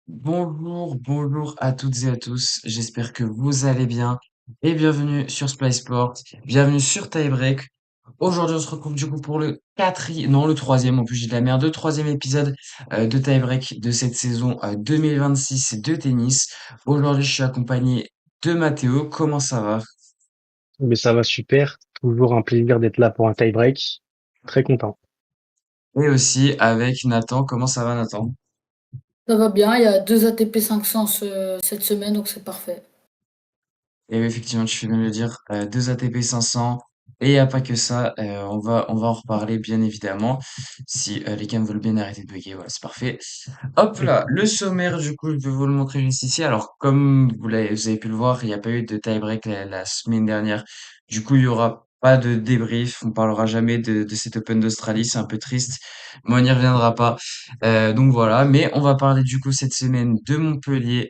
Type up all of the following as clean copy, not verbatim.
Bonjour, bonjour à toutes et à tous. J'espère que vous allez bien et bienvenue sur Splice Sport. Bienvenue sur Tiebreak. Aujourd'hui, on se retrouve du coup pour le quatrième, non, le troisième, en plus j'ai de la merde, le troisième épisode de Tiebreak de cette saison 2026 de tennis. Aujourd'hui, je suis accompagné de Mathéo. Comment ça va? Mais ça va super. Toujours un plaisir d'être là pour un tie-break. Très content. Et aussi avec Nathan. Comment ça va, Nathan? Ça va bien, il y a deux ATP 500 cette semaine, donc c'est parfait. Et oui, effectivement, tu fais bien de le dire, 2 ATP 500 et il y a pas que ça, on va en reparler bien évidemment. Si les cams veulent bien arrêter de bugger, voilà, c'est parfait. Hop là, le sommaire du coup, je vais vous le montrer juste ici. Alors comme vous avez pu le voir, il n'y a pas eu de tie-break la semaine dernière. Du coup, il y aura pas de débrief. On parlera jamais de cet Open d'Australie, c'est un peu triste, mais on n'y reviendra pas. Donc voilà, mais on va parler du coup cette semaine de Montpellier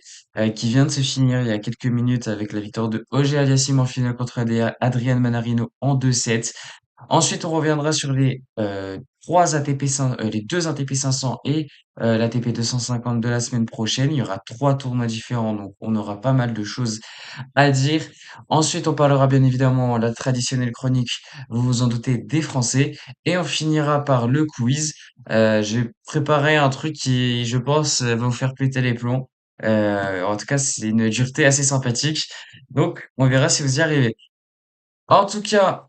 qui vient de se finir il y a quelques minutes avec la victoire de Auger Aliassime en finale contre Adrian Manarino en 2-7. Ensuite, on reviendra sur les les deux ATP 500 et l'ATP 250 de la semaine prochaine. Il y aura trois tournois différents, donc on aura pas mal de choses à dire. Ensuite, on parlera bien évidemment la traditionnelle chronique, vous vous en doutez, des Français. Et on finira par le quiz. J'ai préparé un truc qui, je pense, va vous faire péter les plombs. En tout cas, c'est une dureté assez sympathique. Donc, on verra si vous y arrivez. En tout cas,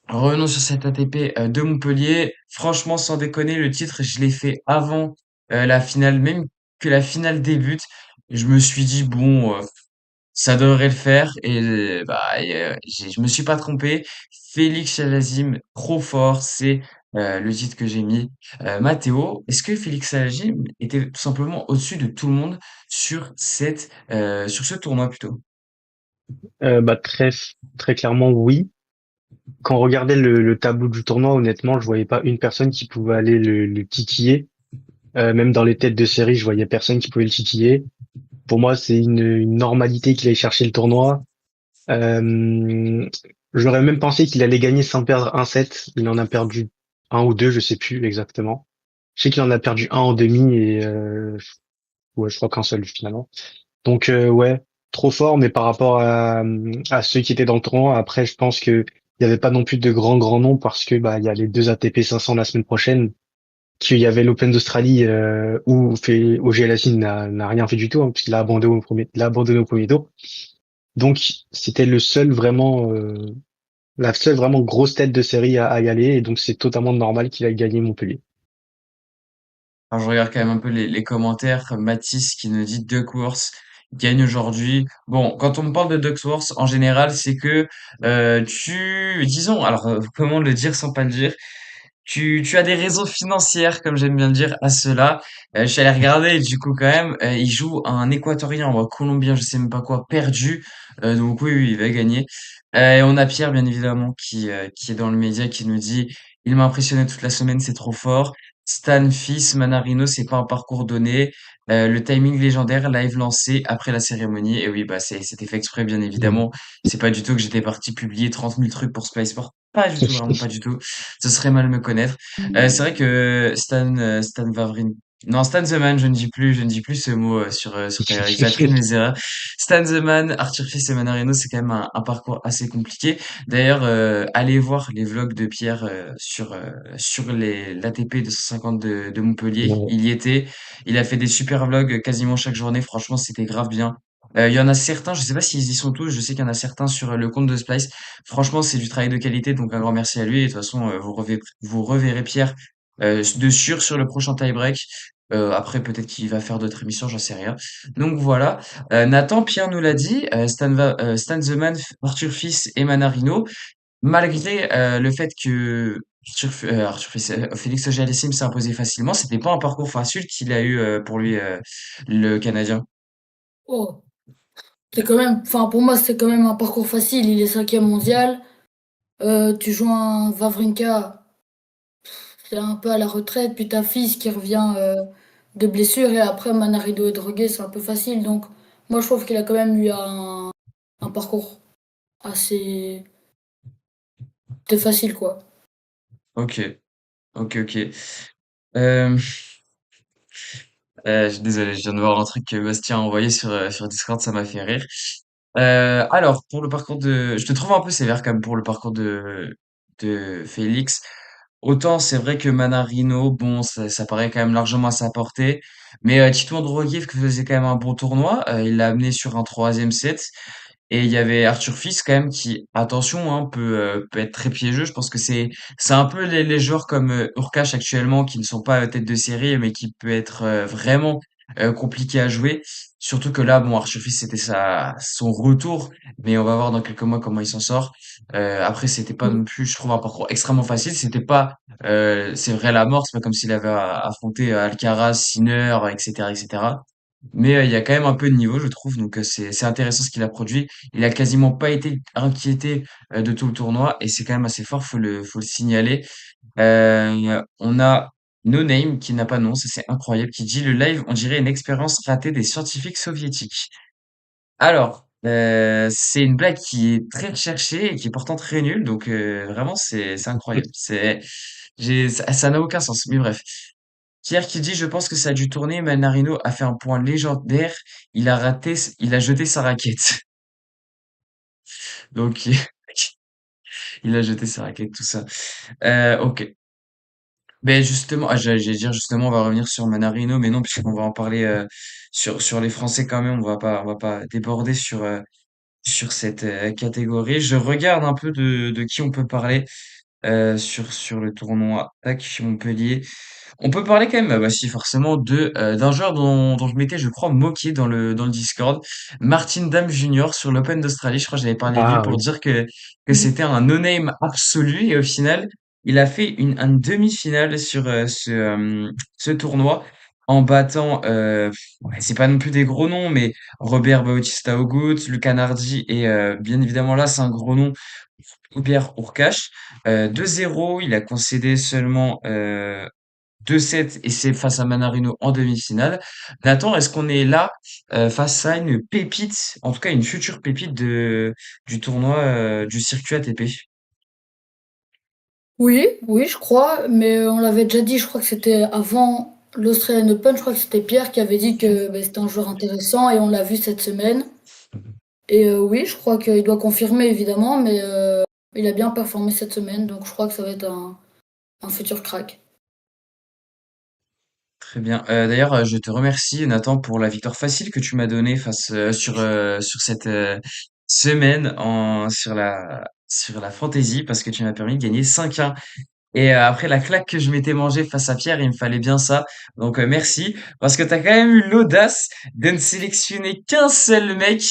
revenons sur cet ATP de Montpellier. Franchement, sans déconner, le titre, je l'ai fait avant la finale, même que la finale débute. Je me suis dit, bon, ça devrait le faire. Et je me suis pas trompé. Félix Salazim, trop fort, c'est le titre que j'ai mis. Mathéo, est-ce que Félix Salazim était tout simplement au-dessus de tout le monde sur ce tournoi plutôt? Très, très clairement, oui. Quand on regardait le tableau du tournoi, honnêtement, je voyais pas une personne qui pouvait aller le titiller. Même dans les têtes de série, je voyais personne qui pouvait le titiller. Pour moi, c'est une normalité qu'il aille chercher le tournoi. Euh, J'aurais même pensé qu'il allait gagner sans perdre un set. Il en a perdu un ou deux, je sais plus exactement. Je sais qu'il en a perdu un en demi et ouais, je crois qu'un seul finalement. Donc ouais, trop fort, mais par rapport à ceux qui étaient dans le tournoi, après je pense que il y avait pas non plus de grands noms parce que bah il y a les deux ATP 500 la semaine prochaine, qu'il y avait l'Open d'Australie où fait OG Alassine n'a rien fait du tout hein, puisqu'il a abandonné au premier tour. Donc c'était le seul vraiment la seule vraiment grosse tête de série à y aller et donc c'est totalement normal qu'il aille gagner Montpellier. Alors, je regarde quand même un peu les commentaires. Mathis qui nous dit Duckworth gagne aujourd'hui. Bon, quand on me parle de Duckworth, en général, c'est que disons, alors comment le dire sans pas le dire, tu as des raisons financières, comme j'aime bien le dire, à cela. Je suis allé regarder, et du coup, quand même, il joue un Équatorien ou un Colombien, je sais même pas quoi, perdu. Donc oui, oui, il va gagner. Et on a Pierre, bien évidemment, qui est dans le média, qui nous dit, il m'a impressionné toute la semaine, c'est trop fort. Stan Fils, Manarino, c'est pas un parcours donné. Le timing légendaire, live lancé après la cérémonie. Et oui, bah, c'était fait exprès, bien Mm. évidemment. C'est pas du tout que j'étais parti publier 30 000 trucs pour Sky Sport. Pas du tout, vraiment pas du tout. Ce serait mal me connaître. C'est vrai que Stan Wawrinka, non, Stan the Man, je ne dis plus ce mot sur Tyrek. J'apprends mes erreurs. Stan the Man, Arthur Fils et Manarino, c'est quand même un parcours assez compliqué. D'ailleurs, allez voir les vlogs de Pierre sur l'ATP 250 de Montpellier. Ouais. Il y était. Il a fait des super vlogs quasiment chaque journée. Franchement, c'était grave bien. Il y en a certains, je sais pas s'ils y sont tous, je sais qu'il y en a certains sur le compte de Splice. Franchement, c'est du travail de qualité, donc un grand merci à lui. Et de toute façon, vous reverrez Pierre de sûr sur le prochain tie-break. Après, peut-être qu'il va faire d'autres émissions, j'en sais rien. Donc voilà. Nathan, Pierre nous l'a dit, Stan the Man, Arthur Fils et Manarino, malgré le fait que Arthur Fils, Félix Auger-Aliassime s'est imposé facilement, c'était pas un parcours facile qu'il a eu pour lui, le Canadien. Oh, c'est quand même, enfin pour moi c'est quand même un parcours facile. Il est cinquième mondial. Tu joues un Wawrinka, c'est un peu à la retraite. Puis ta fille qui revient de blessure et après Manarido est drogué, c'est un peu facile. Donc moi je trouve qu'il a quand même eu un parcours assez facile quoi. Ok, ok, ok. Euh, Je suis désolé, je viens de voir un truc que Bastien a envoyé sur Discord, ça m'a fait rire. Alors, pour le parcours de... Je te trouve un peu sévère quand même pour le parcours de Félix. Autant c'est vrai que Manarino, bon, ça paraît quand même largement à sa portée. Mais Tito Androguiev qui faisait quand même un bon tournoi, il l'a amené sur un troisième set. Et il y avait Arthur Fils quand même qui, attention, hein, peut être très piégeux. Je pense que c'est un peu les joueurs comme Urkash actuellement qui ne sont pas tête de série, mais qui peut être vraiment compliqué à jouer. Surtout que là, bon, Arthur Fils c'était son retour, mais on va voir dans quelques mois comment il s'en sort. Après, c'était pas non plus, je trouve, un parcours extrêmement facile. C'était pas, c'est vrai la mort. C'est pas comme s'il avait affronté Alcaraz, Sinner, etc., etc. Mais il y a quand même un peu de niveau, je trouve. Donc c'est intéressant ce qu'il a produit. Il a quasiment pas été inquiété de tout le tournoi et c'est quand même assez fort, faut le signaler. On a No Name qui n'a pas de nom, ça c'est incroyable, qui dit le live, on dirait une expérience ratée des scientifiques soviétiques. Alors, c'est une blague qui est très recherchée et qui est pourtant très nulle, donc vraiment c'est incroyable. Ça n'a aucun sens. Mais bref. Pierre qui dit, je pense que ça a dû tourner, Manarino a fait un point légendaire, il a jeté sa raquette. Donc, il a jeté sa raquette, tout ça. Ok. Ben justement, j'allais dire justement, on va revenir sur Manarino, mais non, puisqu'on va en parler sur les Français quand même, on va pas déborder sur cette catégorie. Je regarde un peu de qui on peut parler sur le tournoi. Tac, Montpellier. On peut parler quand même, bah si forcément, d'un joueur dont je m'étais, je crois, moqué dans le Discord, Martin Dam Junior sur l'Open d'Australie. Je crois que j'avais parlé de lui Ah pour oui. dire que c'était un no-name absolu et au final, il a fait une demi-finale sur ce tournoi en battant, ouais, c'est pas non plus des gros noms, mais Robert Bautista Agut, Luca Nardi et bien évidemment là, c'est un gros nom, Hubert Hurkacz. 2-0, il a concédé seulement 2-7 et c'est face à Manarino en demi-finale. Nathan, est-ce qu'on est là face à une pépite, en tout cas une future pépite du tournoi du circuit ATP? Oui, oui, je crois, mais on l'avait déjà dit, je crois que c'était avant l'Australian Open, je crois que c'était Pierre qui avait dit que bah, c'était un joueur intéressant et on l'a vu cette semaine. Et oui, je crois qu'il doit confirmer évidemment, mais il a bien performé cette semaine, donc je crois que ça va être un futur crack. Très bien. D'ailleurs, je te remercie Nathan pour la victoire facile que tu m'as donnée face sur cette semaine sur la fantasy parce que tu m'as permis de gagner 5-1. Et après la claque que je m'étais mangée face à Pierre, il me fallait bien ça. Donc merci, parce que t'as quand même eu l'audace de ne sélectionner qu'un seul mec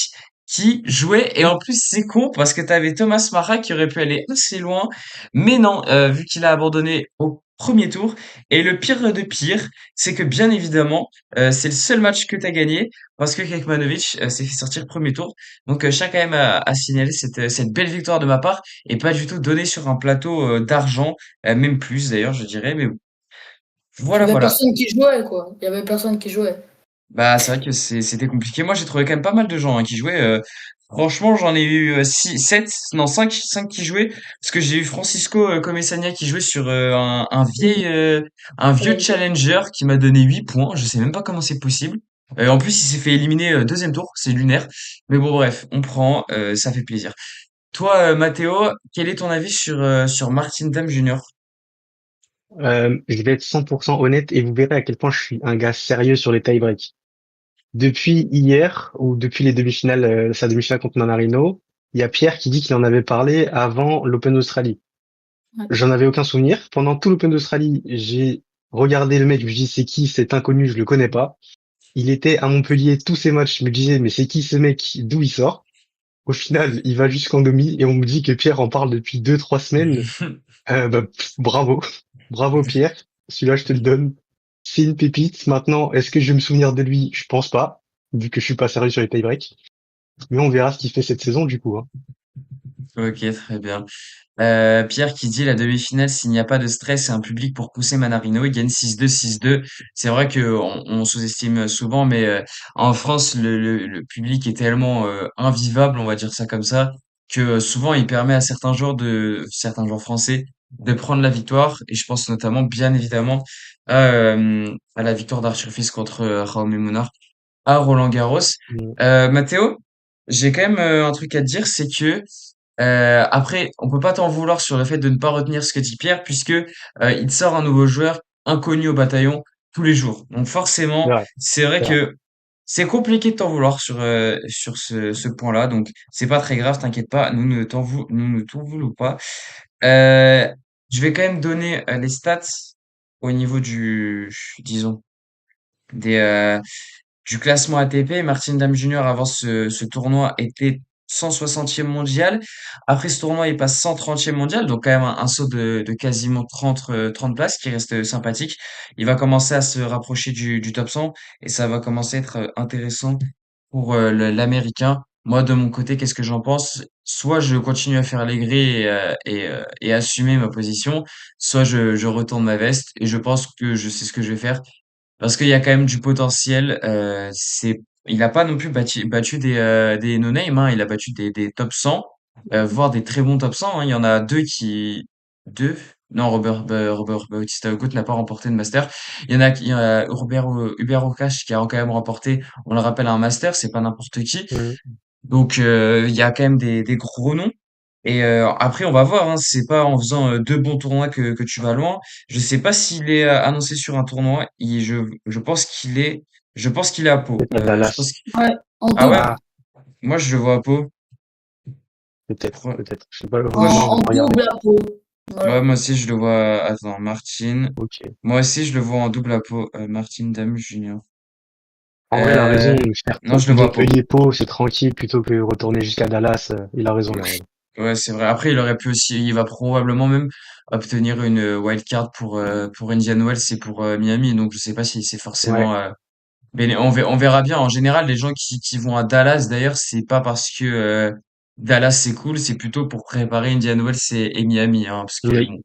qui jouait. Et en plus c'est con, parce que t'avais Thomas Mara qui aurait pu aller assez loin. Mais non, vu qu'il a abandonné au premier tour. Et le pire de pire, c'est que bien évidemment, c'est le seul match que t'as gagné, parce que Kekmanovic s'est fait sortir premier tour. Donc je tiens quand même à signaler cette belle victoire de ma part, et pas du tout donnée sur un plateau d'argent. Même plus d'ailleurs, je dirais. Mais Il voilà, y avait voilà. personne qui jouait, quoi. Il y avait personne qui jouait. Bah, c'est vrai que c'était compliqué. Moi, j'ai trouvé quand même pas mal de gens hein, qui jouaient. Franchement, j'en ai eu 6, 7, non 5 qui jouaient. Parce que j'ai eu Francisco Comesania qui jouait sur un vieux Challenger. challenger qui m'a donné 8 points. Je sais même pas comment c'est possible. En plus, il s'est fait éliminer deuxième tour. C'est lunaire. Mais bon, bref, on prend. Ça fait plaisir. Toi, Mathéo, quel est ton avis sur Martin Dam Junior? Je vais être 100% honnête et vous verrez à quel point je suis un gars sérieux sur les tie-breaks. Depuis hier, ou depuis les demi-finales, sa demi-finale contre Manarino, il y a Pierre qui dit qu'il en avait parlé avant l'Open d'Australie. Ouais. J'en avais aucun souvenir. Pendant tout l'Open d'Australie, j'ai regardé le mec, je me dis c'est qui cet inconnu, je le connais pas. Il était à Montpellier tous ses matchs, je me disais mais c'est qui ce mec, d'où il sort? Au final, il va jusqu'en demi et on me dit que Pierre en parle depuis 2, 3 semaines. Bravo, bravo Pierre. Celui-là, je te le donne. C'est une pépite. Maintenant, est-ce que je vais me souvenir de lui? Je pense pas, vu que je suis pas sérieux sur les tie-breaks. Mais on verra ce qu'il fait cette saison du coup, hein. Ok, très bien. Pierre qui dit la demi-finale, s'il n'y a pas de stress et un public pour pousser Manarino, il gagne 6-2, 6-2. C'est vrai que on sous-estime souvent, mais en France, le public est tellement invivable, on va dire ça comme ça, que souvent il permet à certains joueurs français de prendre la victoire. Et je pense notamment, bien évidemment, à la victoire d'Arthur Fils contre Jaume Munar à Roland-Garros. Mm. Mathéo, j'ai quand même un truc à te dire, c'est que après, on peut pas t'en vouloir sur le fait de ne pas retenir ce que dit Pierre, puisque il te sort un nouveau joueur inconnu au bataillon tous les jours. Donc C'est forcément, vrai, c'est vrai c'est vrai. que c'est compliqué de t'en vouloir sur ce point-là. Donc c'est pas très grave, t'inquiète pas, nous ne t'en voulons pas. Euh, je vais quand même donner les stats au niveau disons, des, du classement ATP. Martin Dame Junior avant ce tournoi était 160e mondial. Après ce tournoi, il passe 130e mondial, donc quand même un saut de quasiment 30 places qui reste sympathique. Il va commencer à se rapprocher du top 100 et ça va commencer à être intéressant pour l'Américain. Moi, de mon côté, qu'est-ce que j'en pense? Soit je continue à faire les grilles et assumer ma position, soit je retourne ma veste et je pense que je sais ce que je vais faire. Parce qu'il y a quand même du potentiel. Il a pas non plus battu des no-name, hein. Il a battu des top 100, voire des très bons top 100, hein. Il y en a deux? Non, Robert Bautista Agut n'a pas remporté de master. Il y en a Hubert Hurkacz qui a quand même remporté, on le rappelle, un master. C'est pas n'importe qui. Mm. Donc, il y a quand même des gros noms. Et après, on va voir, hein, c'est pas en faisant deux bons tournois que tu vas loin. Je sais pas s'il est annoncé sur un tournoi. Je pense je pense qu'il est à Pau. Peut-être à Dallas. Ouais, en Ah ouais? double. Ah, Moi, je le vois à Pau. peut-être, Pro- peut-être. Je sais pas, En, Proche. je vais en pas regarder. double à peau. Ouais, Voilà. moi aussi, je le vois. Attends, Martin. Ok. Moi aussi, je le vois en double à Pau. Martin Damu Junior. En vrai, il a raison. Euh, Faire non, je le vois à Pau. Montpellier-Pau, c'est tranquille plutôt que retourner jusqu'à Dallas. Il a raison, il a raison. Ouais, c'est vrai. Après, il aurait pu aussi, il va probablement même obtenir une wild card pour Indian Wells et pour Miami. Donc, je sais pas si c'est Ouais. forcément mais on verra bien. En général, les gens qui vont à Dallas, d'ailleurs, c'est pas parce que Dallas c'est cool, c'est plutôt pour préparer Indian Wells et Miami, hein, parce que Oui. bon,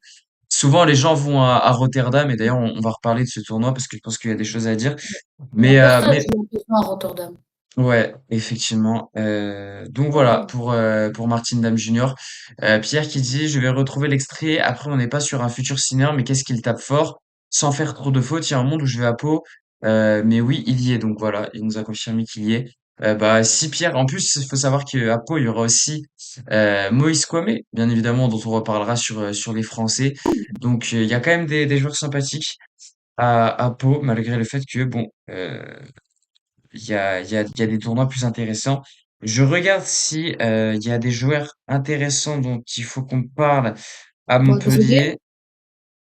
souvent les gens vont à Rotterdam et d'ailleurs on va reparler de ce tournoi parce que je pense qu'il y a des choses à dire. Il y a personne Mais qui va faire ça à Rotterdam. ouais, effectivement. Donc voilà pour Martin Dame Junior. Pierre qui dit, je vais retrouver l'extrait. Après, on n'est pas sur un futur senior, mais qu'est-ce qu'il tape fort, sans faire trop de fautes. Il y a un monde où je vais à Pau, mais oui, il y est. Donc voilà, il nous a confirmé qu'il y est. Bah si Pierre. En plus, il faut savoir qu'à Pau, il y aura aussi Moïse Kouamé, bien évidemment, dont on reparlera sur les Français. Donc il y a quand même des joueurs sympathiques à Pau, malgré le fait que bon. Il y a des tournois plus intéressants. Je regarde si il y a des joueurs intéressants dont il faut qu'on parle à Bah, drogué. Montpellier.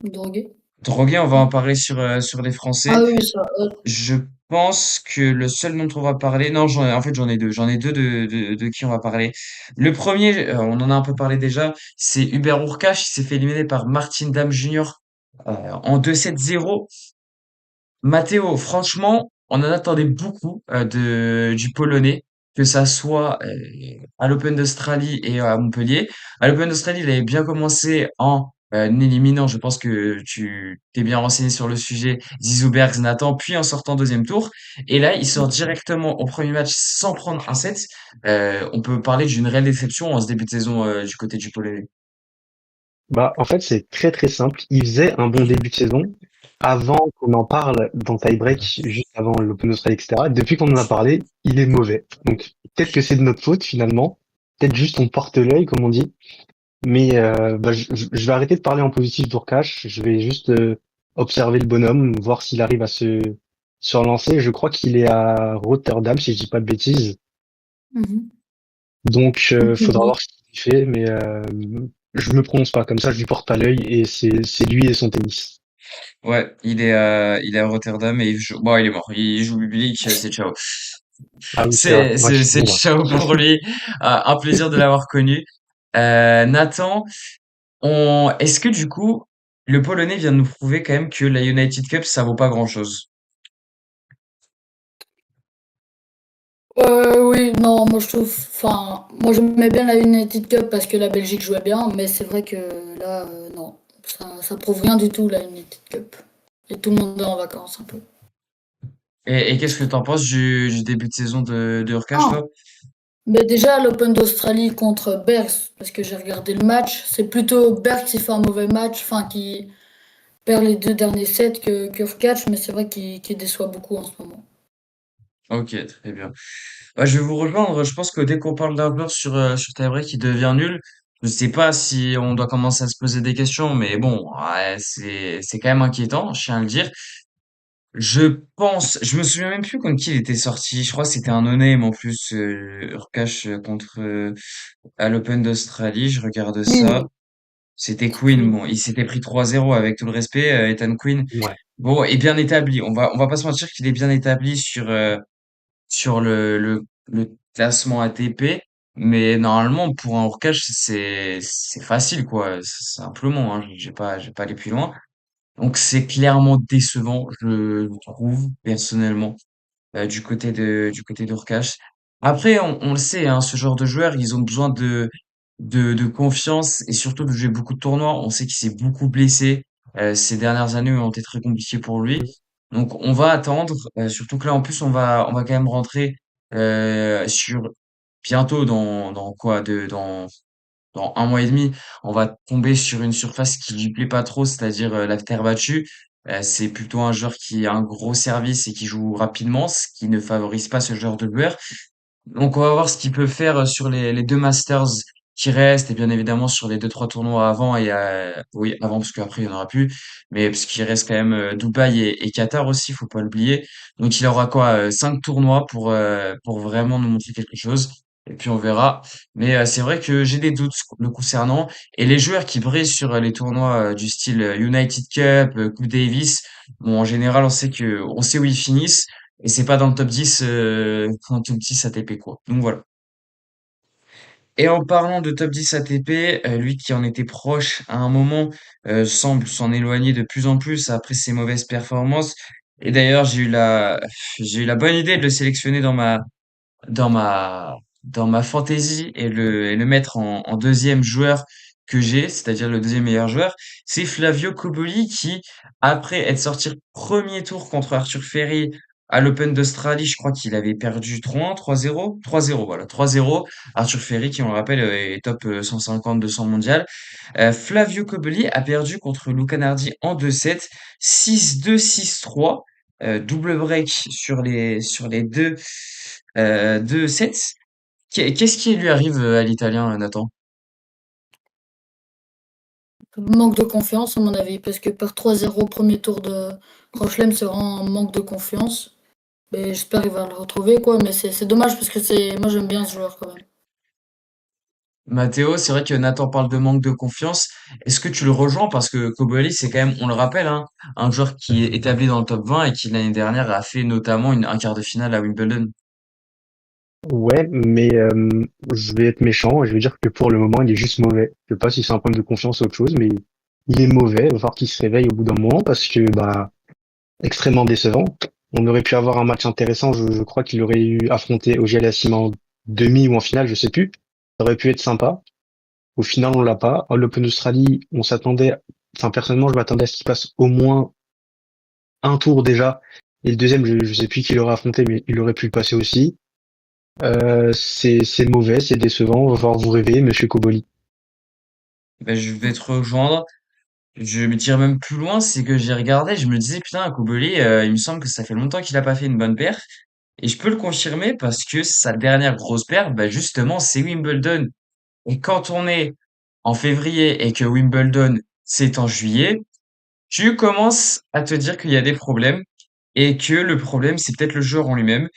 Drogué. Drogué, on va en Non. parler sur les Français. Ah oui, ça. Je pense que le seul dont on va parler, non, en fait j'en ai deux. J'en ai deux de qui on va parler. Le premier, on en a un peu parlé déjà, c'est Hubert Hurkacz. Il s'est fait éliminer par Martin Dame Junior en 2-7-0. Matteo, franchement, on en attendait beaucoup du Polonais, que ça soit à l'Open d'Australie et à Montpellier. À l'Open d'Australie, il avait bien commencé en éliminant, je pense que tu t'es bien renseigné sur le sujet, Zizou Bergs Nathan, puis en sortant deuxième tour. Et là, il sort directement au premier match sans prendre un set. On peut parler d'une réelle déception en ce début de saison du côté du Polonais. Bah, en fait, c'est très très simple. Il faisait un bon début de saison avant qu'on en parle dans Tie Break, juste avant l'Open Australia, etc. Depuis qu'on en a parlé, il est mauvais. Donc, peut-être que c'est de notre faute finalement. Peut-être juste on porte l'œil, comme on dit. Mais bah, je vais arrêter de parler en positif d'Urkash. Je vais juste observer le bonhomme, voir s'il arrive à se relancer. Je crois qu'il est à Rotterdam, si je dis pas de bêtises. Mhm. Donc, Aucune faudra idée. voir ce qu'il fait. Mais je me prononce pas. Comme ça, je lui porte pas l'œil et c'est lui et son tennis. Ouais, il est à Rotterdam et bon, il est mort. Il joue public, c'est ciao. Ah oui, c'est vrai. Bref, C'est bon bah. ciao pour lui. Un plaisir de l'avoir connu. Nathan, est-ce que du coup, le Polonais vient de nous prouver quand même que la United Cup, ça vaut pas grand-chose? Oui, non, moi je trouve. Enfin, moi j'aimais bien la United Cup parce que la Belgique jouait bien, mais c'est vrai que là, non. Ça prouve rien du tout, la United Cup. Et tout le monde est en vacances un peu. Et qu'est-ce que t'en penses du début de saison de Urkash, Ah, toi? Mais déjà, l'Open d'Australie contre Bergs, parce que j'ai regardé le match, c'est plutôt Bergs qui fait un mauvais match, enfin qui perd les deux derniers sets que Hurkacz, mais c'est vrai qu'il déçoit beaucoup en ce moment. Ok, très bien. Ouais, je vais vous rejoindre. Je pense que dès qu'on parle d'un joueur sur tie-break qui devient nul, je sais pas si on doit commencer à se poser des questions, mais bon, ouais, c'est quand même inquiétant, je tiens à le dire. Je me souviens même plus contre qui il était sorti. Je crois que c'était un no-name en plus, Hurkacz contre à l'Open d'Australie. Je regarde ça. Queen, C'était c'est Queen. Queen. Bon, il s'était pris 3-0 avec tout le respect, Ethan Quinn. Ouais. Bon, et bien établi. On va pas se mentir qu'il est bien établi sur le classement ATP. Mais normalement, pour un Hurkacz, c'est facile, quoi. Simplement, hein. J'ai pas aller plus loin. Donc c'est clairement décevant, je trouve personnellement, du côté d'Urkash. Après, on le sait, hein, ce genre de joueurs, ils ont besoin de confiance et surtout de jouer beaucoup de tournois. On sait qu'il s'est beaucoup blessé. Ces dernières années ont été très compliquées pour lui. Donc on va attendre. Surtout que là, en plus, on va quand même rentrer sur bientôt dans quoi, dans un mois et demi, on va tomber sur une surface qui lui plaît pas trop, c'est-à-dire la terre battue. C'est plutôt un joueur qui a un gros service et qui joue rapidement, ce qui ne favorise pas ce genre de joueur. Donc on va voir ce qu'il peut faire sur les deux Masters qui restent et bien évidemment sur les deux trois tournois avant et oui avant parce qu'après il y en aura plus, mais parce qu'il reste quand même Dubaï et Qatar aussi, faut pas l'oublier. Donc il aura quoi, cinq tournois pour vraiment nous montrer quelque chose et puis on verra. Mais c'est vrai que j'ai des doutes le concernant et les joueurs qui brillent sur les tournois du style United Cup, Coupe Davis. Bon en général on sait où ils finissent. Et c'est pas dans le top 10, dans le top 10 ATP, quoi. Donc voilà. Et en parlant de top 10 ATP, lui qui en était proche à un moment, semble s'en éloigner de plus en plus après ses mauvaises performances. Et d'ailleurs, j'ai eu la bonne idée de le sélectionner dans ma dans ma fantaisie et le mettre en deuxième joueur que j'ai, c'est-à-dire le deuxième meilleur joueur, c'est Flavio Cobolli qui, après être sorti premier tour contre Arthur Ferry à l'Open d'Australie, je crois qu'il avait perdu 3-1, 3-0, 3-0, voilà, 3-0. Arthur Ferry, qui on le rappelle, est top 150, 200 mondial. Flavio Cobolli a perdu contre Luca Nardi en 2-7, 6-2, 6-3, double break sur les deux sets. Qu'est-ce qui lui arrive à l'Italien, Nathan? Manque de confiance, à mon avis, parce que par 3-0 au premier tour de Grand Chelem, c'est vraiment un manque de confiance. Mais j'espère qu'il va le retrouver, quoi. Mais c'est dommage parce que moi j'aime bien ce joueur quand même. Matteo, c'est vrai que Nathan parle de manque de confiance. Est-ce que tu le rejoins? Parce que Cobolli, c'est quand même, on le rappelle, hein, un joueur qui est établi dans le top 20 et qui l'année dernière a fait notamment un quart de finale à Wimbledon. Ouais, mais je vais être méchant et je vais dire que pour le moment, il est juste mauvais. Je sais pas si c'est un problème de confiance ou autre chose, mais il est mauvais. Il va falloir qu'il se réveille au bout d'un moment parce que bah extrêmement décevant. On aurait pu avoir un match intéressant. Je crois qu'il aurait eu affronté Auger Aliassime en demi ou en finale, je sais plus. Ça aurait pu être sympa. Au final, on l'a pas. À l'Open d'Australie, on s'attendait. Enfin, personnellement, je m'attendais à ce qu'il passe au moins un tour déjà. Et le deuxième, je sais plus qui l'aurait affronté, mais il aurait pu le passer aussi. C'est mauvais, c'est décevant. On va falloir vous réveiller, Monsieur Koboli. Ben, je vais te rejoindre. Je me tire même plus loin, c'est que j'ai regardé, je me disais, putain, Cobolli, il me semble que ça fait longtemps qu'il a pas fait une bonne perf. Et je peux le confirmer parce que sa dernière grosse perf, bah justement, c'est Wimbledon. Et quand on est en février et que Wimbledon, c'est en juillet, tu commences à te dire qu'il y a des problèmes et que le problème, c'est peut-être le joueur en lui-même.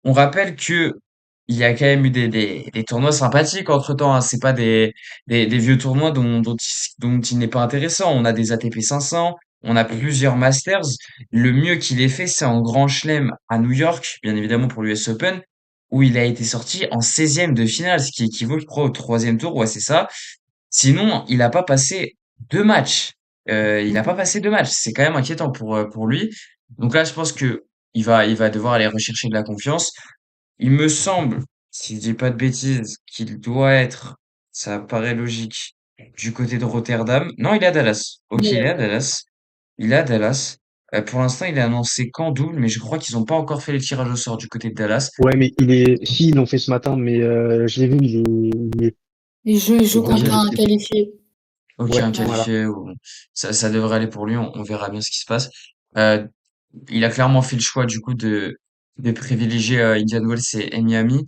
On rappelle que il y a quand même eu des tournois sympathiques entre-temps, hein. C'est pas des vieux tournois dont il n'est pas intéressant. On a des ATP 500, on a plusieurs Masters. Le mieux qu'il ait fait, c'est en Grand Chelem à New York, bien évidemment pour l'US Open, où il a été sorti en 16e de finale, ce qui équivaut, je crois, au troisième tour. Ouais, c'est ça. Sinon, il n'a pas passé deux matchs. Il n'a pas passé deux matchs. C'est quand même inquiétant pour lui. Donc là, je pense que il va devoir aller rechercher de la confiance. Il me semble, si je dis pas de bêtises, qu'il doit être, ça paraît logique, du côté de Rotterdam. Non, il est à Dallas. Ok, il est à Mais Dallas. Il est à Dallas. Pour l'instant, il est annoncé qu'en double, mais je crois qu'ils ont pas encore fait les tirages au sort du côté de Dallas. Ouais, mais si, ils l'ont fait ce matin, mais je l'ai vu, Il joue il Ok, contre est- un qualifié. ok, ouais, un Ouais. voilà. qualifié, ça devrait aller pour lui, on verra bien ce qui se passe. Euh, il a clairement fait le choix du coup de privilégier Indian Wells et Miami.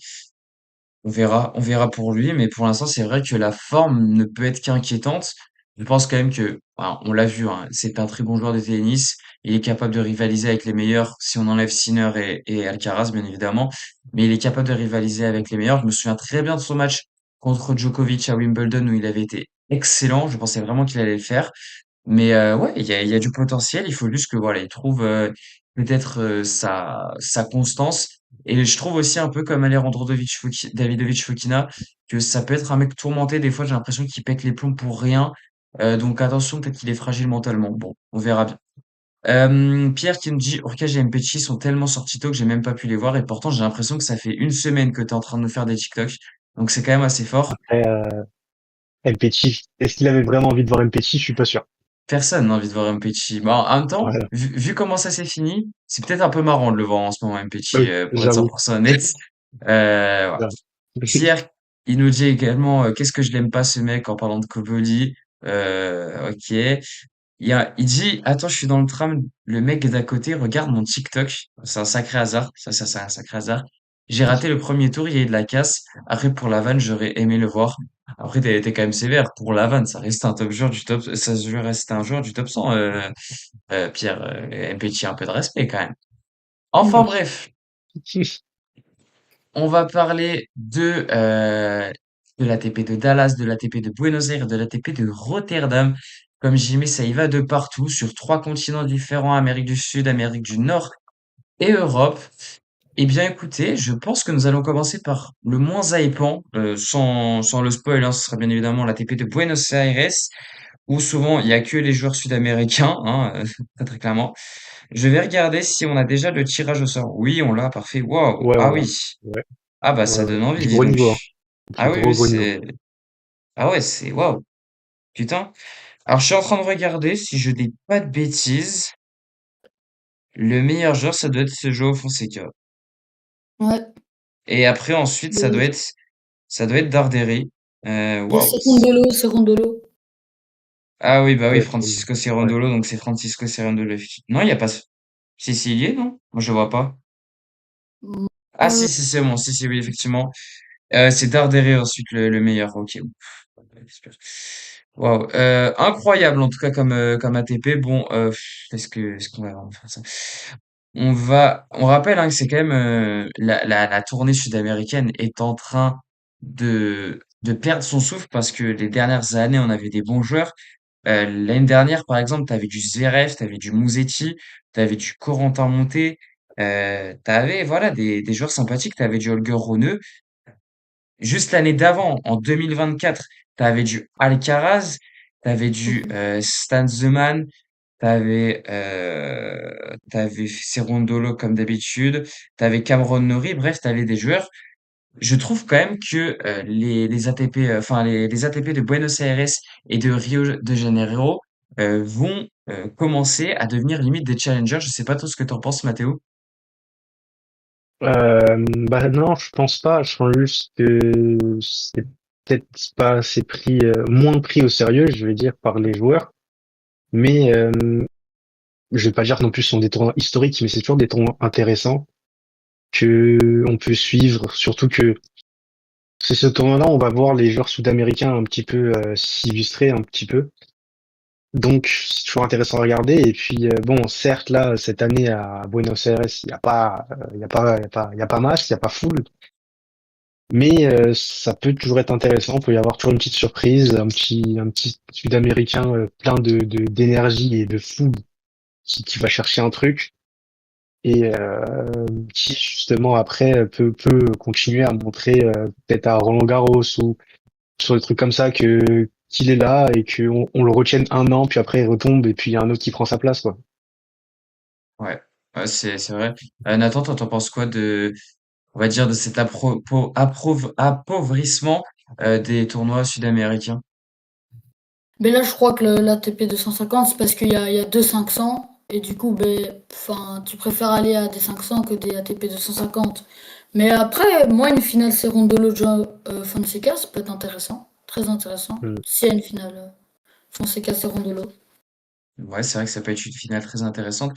On verra pour lui, mais pour l'instant, c'est vrai que la forme ne peut être qu'inquiétante. Je pense quand même que, enfin, on l'a vu, hein, c'est un très bon joueur de tennis. Il est capable de rivaliser avec les meilleurs, si on enlève Sinner et Alcaraz, bien évidemment. Mais il est capable de rivaliser avec les meilleurs. Je me souviens très bien de son match contre Djokovic à Wimbledon où il avait été excellent. Je pensais vraiment qu'il allait le faire. Mais ouais, il y a du potentiel. Il faut juste que voilà, il trouve peut-être sa constance. Et je trouve aussi un peu comme Davidovich Fokina que ça peut être un mec tourmenté. Des fois, j'ai l'impression qu'il pète les plombs pour rien. Donc attention, peut-être qu'il est fragile mentalement. Bon, on verra bien. Pierre qui nous dit Urkaj et Mpetshi sont tellement sortis tôt que j'ai même pas pu les voir. Et pourtant, j'ai l'impression que ça fait une semaine que tu es en train de nous faire des TikTok. Donc c'est quand même assez fort. Après, Mpetty, est-ce qu'il avait vraiment envie de voir Mpetty? Je suis pas sûr. Personne n'a envie de voir Mpetshi. Bah, en même temps, Voilà. vu comment ça s'est fini, c'est peut-être un peu marrant de le voir en ce moment, Mpetshi, Oui, pour être j'avoue. 100% honnête. Voilà. J'avoue. Pierre, il nous dit également, qu'est-ce que je l'aime pas ce mec en parlant de Koboli. Ok. Il dit, attends, je suis dans le tram, le mec d'à côté regarde mon TikTok. C'est un sacré hasard. Ça, c'est un sacré hasard. J'ai raté le premier tour, il y a eu de la casse. Après, pour la vanne, j'aurais aimé le voir. Après, t'es quand même sévère. Pour la vanne, ça reste un top joueur du top, ça reste un joueur du top 100, Pierre, Mpetshi, un peu de respect quand même. Enfin bref, on va parler de l'ATP de Dallas, de l'ATP de Buenos Aires, de l'ATP de Rotterdam. Comme j'y mets, ça y va de partout, sur trois continents différents, Amérique du Sud, Amérique du Nord et Europe. Eh bien, écoutez, je pense que nous allons commencer par le moins hypant, sans le spoil, hein, ce sera bien évidemment l'ATP de Buenos Aires, où souvent il y a que les joueurs sud-américains, hein, très très clairement. Je vais regarder si on a déjà le tirage au sort. Oui, on l'a, parfait. Waouh. Ouais, Ah on l'a. oui. Ouais, Ah bah ouais, ça ouais. donne envie, Du dis gros donc. niveau, hein. Du Ah oui, oui, gros niveau. c'est. Ah ouais, c'est waouh. Putain. Alors je suis en train de regarder si je dis pas de bêtises. Le meilleur joueur, ça doit être ce Joao Fonseca. Ouais. Et après, ensuite, Le, ça doit être Darderi. le Waouh. Secondolo, Secondolo. Ah oui, bah oui, Ouais, Francisco ouais. Cerundolo, donc c'est Francisco Cerundolo. Non, il y a pas. Si, si, il y est, non? Moi, je le vois pas. Ah si, Euh, si, c'est bon. Si, si, oui, effectivement. C'est Darderi ensuite le meilleur. Ok. Super. Waouh. Incroyable en tout cas comme ATP. Bon, est-ce qu'on va vraiment faire ça? On rappelle hein, que c'est quand même la tournée sud-américaine est en train de perdre son souffle parce que les dernières années on avait des bons joueurs. L'année dernière par exemple, t'avais du Zverev, t'avais du Musetti, t'avais du Corentin Monté, t'avais voilà des joueurs sympathiques, t'avais du Holger Rune. Juste l'année d'avant, en 2024, t'avais du Alcaraz, t'avais du Stan Zeman, t'avais Cerundolo comme d'habitude, t'avais Cameron Norrie, bref, t'avais des joueurs. Je trouve quand même que les ATP, enfin les ATP de Buenos Aires et de Rio de Janeiro vont commencer à devenir limite des challengers. Je sais pas trop ce que t'en penses, Mathéo. Bah non, je pense pas. Je pense juste que c'est peut-être pas assez pris, moins pris au sérieux, je vais dire, par les joueurs. Mais je vais pas dire non plus ce sont des tournois historiques, mais c'est toujours des tournois intéressants que on peut suivre. Surtout que c'est ce tournoi-là, on va voir les joueurs sud-américains un petit peu s'illustrer un petit peu. Donc c'est toujours intéressant à regarder. Et puis bon, certes là cette année à Buenos Aires, il y a pas masse, il y a pas foule. Mais ça peut toujours être intéressant. Il peut y avoir toujours une petite surprise, un petit Sud-Américain plein d'énergie et de fougue qui va chercher un truc et qui justement après peut continuer à montrer peut-être à Roland Garros ou sur des trucs comme ça que qu'il est là et que on le retienne un an puis après il retombe et puis il y a un autre qui prend sa place quoi. Ouais, ouais, c'est vrai. Nathan, toi, t'en penses quoi on va dire, de cet appauvrissement des tournois sud-américains? mais là, je crois que l'ATP 250, c'est parce qu'il y a deux 500. Et du coup, ben, enfin, tu préfères aller à des 500 que des ATP 250. Mais après, moi, une finale Cerundolo Fonseca, ça peut être intéressant. Très intéressant. Hmm. S'il y a une finale Fonseca Cerundolo. Ouais, c'est vrai que ça peut être une finale très intéressante.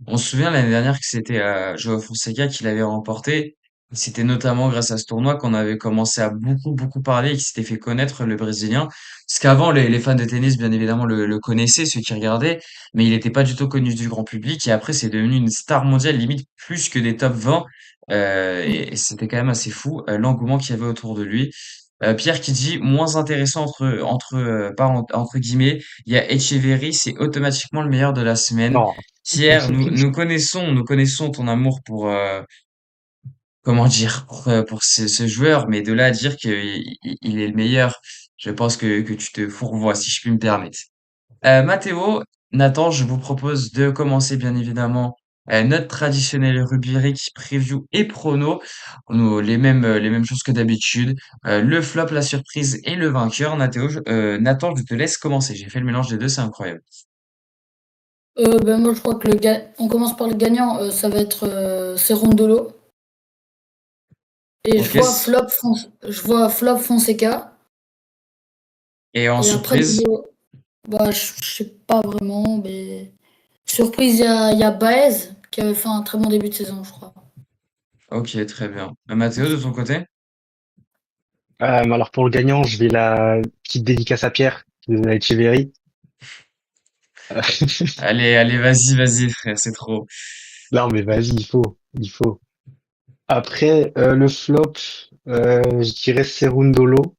On se souvient l'année dernière que c'était Joao Fonseca qui l'avait remporté. C'était notamment grâce à ce tournoi qu'on avait commencé à beaucoup parler et qui s'était fait connaître le Brésilien. Parce qu'avant, les fans de tennis, bien évidemment, le connaissaient, ceux qui regardaient, mais il n'était pas du tout connu du grand public. Et après, c'est devenu une star mondiale, limite plus que des top 20. Et c'était quand même assez fou, l'engouement qu'il y avait autour de lui. Pierre qui dit moins intéressant entre guillemets, il y a Etcheverry, c'est automatiquement le meilleur de la semaine. Non. Pierre, nous connaissons ton amour pour, comment dire, pour ce joueur, mais de là à dire qu'il est le meilleur, je pense que tu te fourvoies, si je puis me permettre. Mathéo, Nathan, je vous propose de commencer bien évidemment notre traditionnelle rubrique preview et prono. Les mêmes choses que d'habitude. Le flop, la surprise et le vainqueur. Nathan, je te laisse commencer. J'ai fait le mélange des deux, c'est incroyable. Ben, moi, je crois que on commence par le gagnant, ça va être Cerundolo. Et Ok. je vois flop Fonseca. Et en Et après, surprise, bah, je sais pas vraiment, mais surprise, il y a Baez qui avait fait un très bon début de saison, je crois. ok, très bien. Mathéo, de ton côté? Alors pour le gagnant, je vais la petite dédicace à Pierre, qui donne à Echeverry. Euh, Allez, allez, vas-y, frère, c'est trop. non mais vas-y, il faut. Après le flop, je dirais Cerundolo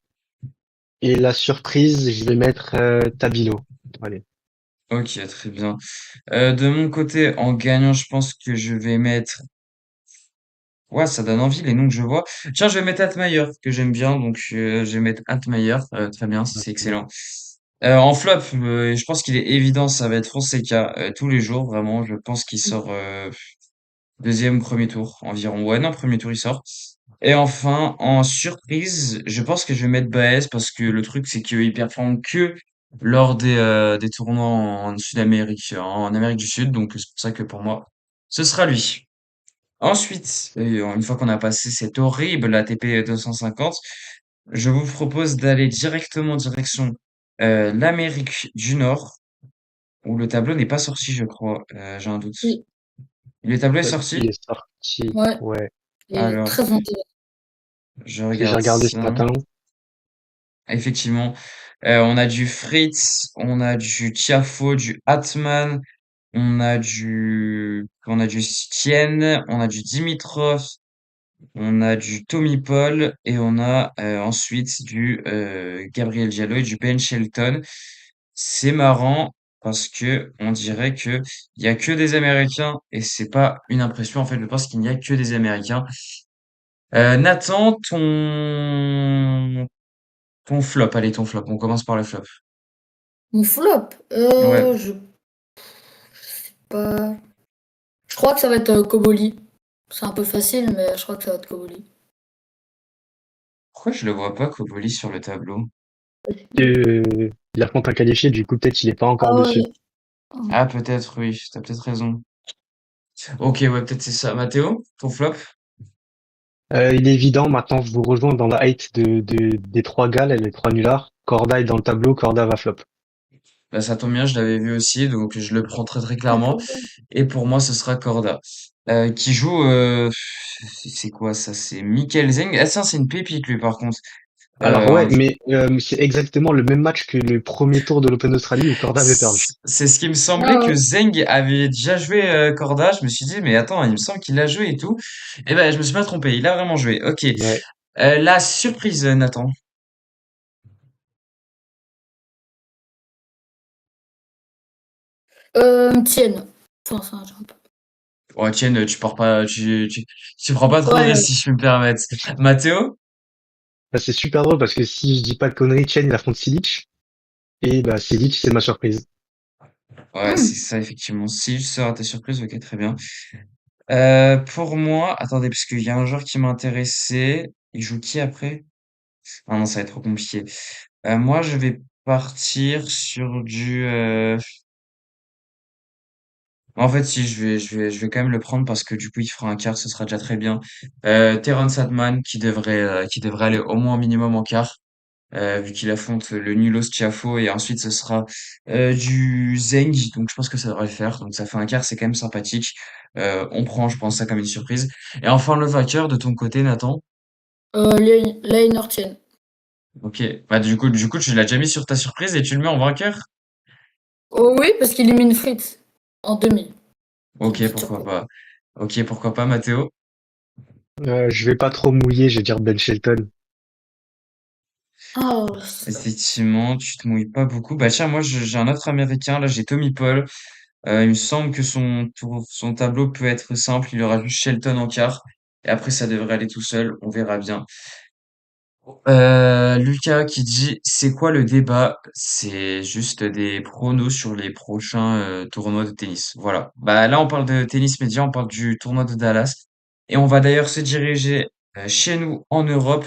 et la surprise, je vais mettre Tabilo. Allez. Ok, très bien. De mon côté, en gagnant, je pense que je vais mettre. Ouais, ça donne envie les noms que je vois. Tiens, je vais mettre Altmaier, que j'aime bien, donc je vais mettre Altmaier. Très bien, c'est excellent. En flop, je pense qu'il est évident, ça va être Fonseca tous les jours, vraiment. Je pense qu'il sort deuxième, premier tour environ. Ouais, non, premier tour il sort. Et enfin, en surprise, je pense que je vais mettre Baez parce que le truc c'est qu'il performe que lors des tournois en Sud-Amérique, en Amérique du Sud, donc c'est pour ça que pour moi, ce sera lui. Ensuite, une fois qu'on a passé cette horrible ATP 250, je vous propose d'aller directement direction l'Amérique du Nord, où le tableau n'est pas sorti, je crois. J'ai un doute. Oui, Le tableau est Il sorti? est sorti, ouais, ouais. et Alors, très intéressant. je J'ai regarde regardé ce ça. matin. Effectivement, on a du Fritz, on a du Tiafoe, du Atman, on a du Stien, on a du Dimitrov, on a du Tommy Paul et on a ensuite du Gabriel Diallo et du Ben Shelton. C'est marrant parce que on dirait que il y a que des Américains et c'est pas une impression. En fait, je pense qu'il n'y a que des Américains. Nathan, ton flop, allez, ton flop. On commence par le flop. Mon flop, Ouais. je sais pas. Je crois que ça va être Koboli. C'est un peu facile, mais je crois que ça va être Koboli. Pourquoi je le vois pas Koboli sur le tableau? Il affronte un qualifié, du coup peut-être il est pas encore Ah dessus. ouais. Ah, peut-être, oui, t'as peut-être raison. Ok, ouais, peut-être c'est ça. Mathéo, ton flop? Il est évident, maintenant je vous rejoins dans la hate des trois gars, là, les trois nullards. Corda est dans le tableau, Corda va flop. Bah, ça tombe bien, je l'avais vu aussi, donc je le prends très clairement. Et pour moi, ce sera Corda. Qui joue, c'est quoi ça? C'est Mikkel Zeng. Ah, ça, c'est une pépite, lui, par contre. Alors Euh, ouais, mais c'est exactement le même match que le premier tour de l'Open d'Australie où Corda avait perdu. c'est ce qui me semblait Ah que ouais. Zeng avait déjà joué Corda. Je me suis dit, mais attends, il me semble qu'il a joué et tout. Et ben, je me suis pas trompé, il a vraiment joué. Ok. Ouais. La surprise, Nathan. Tienne. Enfin, ça, j'ai un peu. Oh, tiens, tu pars pas, tu prends pas trop de risques, Ouais. si je puis me permettre. Mathéo? Bah, c'est super drôle parce que si je dis pas de conneries, Chen il affronte Silic et bah Silic c'est ma surprise. Ouais, c'est ça, effectivement. Si je sors à ta surprise, ok, très bien. Pour moi, attendez, parce qu'il y a un joueur qui m'intéressait. Il joue qui après? Ah non, ça va être trop compliqué. Moi, je vais partir sur du. En fait, si je vais quand même le prendre parce que du coup, il fera un quart, ce sera déjà très bien. Terrence Atman qui devrait aller au moins minimum en quart, vu qu'il affronte le Nulos Tiafo et ensuite ce sera du Zeng, donc je pense que ça devrait le faire. Donc ça fait un quart, c'est quand même sympathique. On prend, je pense ça comme une surprise. Et enfin le vainqueur de ton côté, Nathan. Lane Ortienne. Ok, bah du coup tu l'as déjà mis sur ta surprise et tu le mets en vainqueur? Oh oui, parce qu'il élimine Fritz en demi. C'est une Ok, petite pourquoi surprise. pas. Ok, pourquoi pas, Mathéo? Je vais pas trop mouiller, je vais dire Ben Shelton. Ah, Effectivement, tu te mouilles pas beaucoup. Bah tiens, moi j'ai un autre Américain, là j'ai Tommy Paul. Il me semble que son tableau peut être simple, il aura juste Shelton en quart. Et après ça devrait aller tout seul, on verra bien. Lucas qui dit, c'est quoi le débat? C'est juste des pronos sur les prochains tournois de tennis. Voilà. Bah là on parle de tennis média, on parle du tournoi de Dallas. Et on va d'ailleurs se diriger chez nous en Europe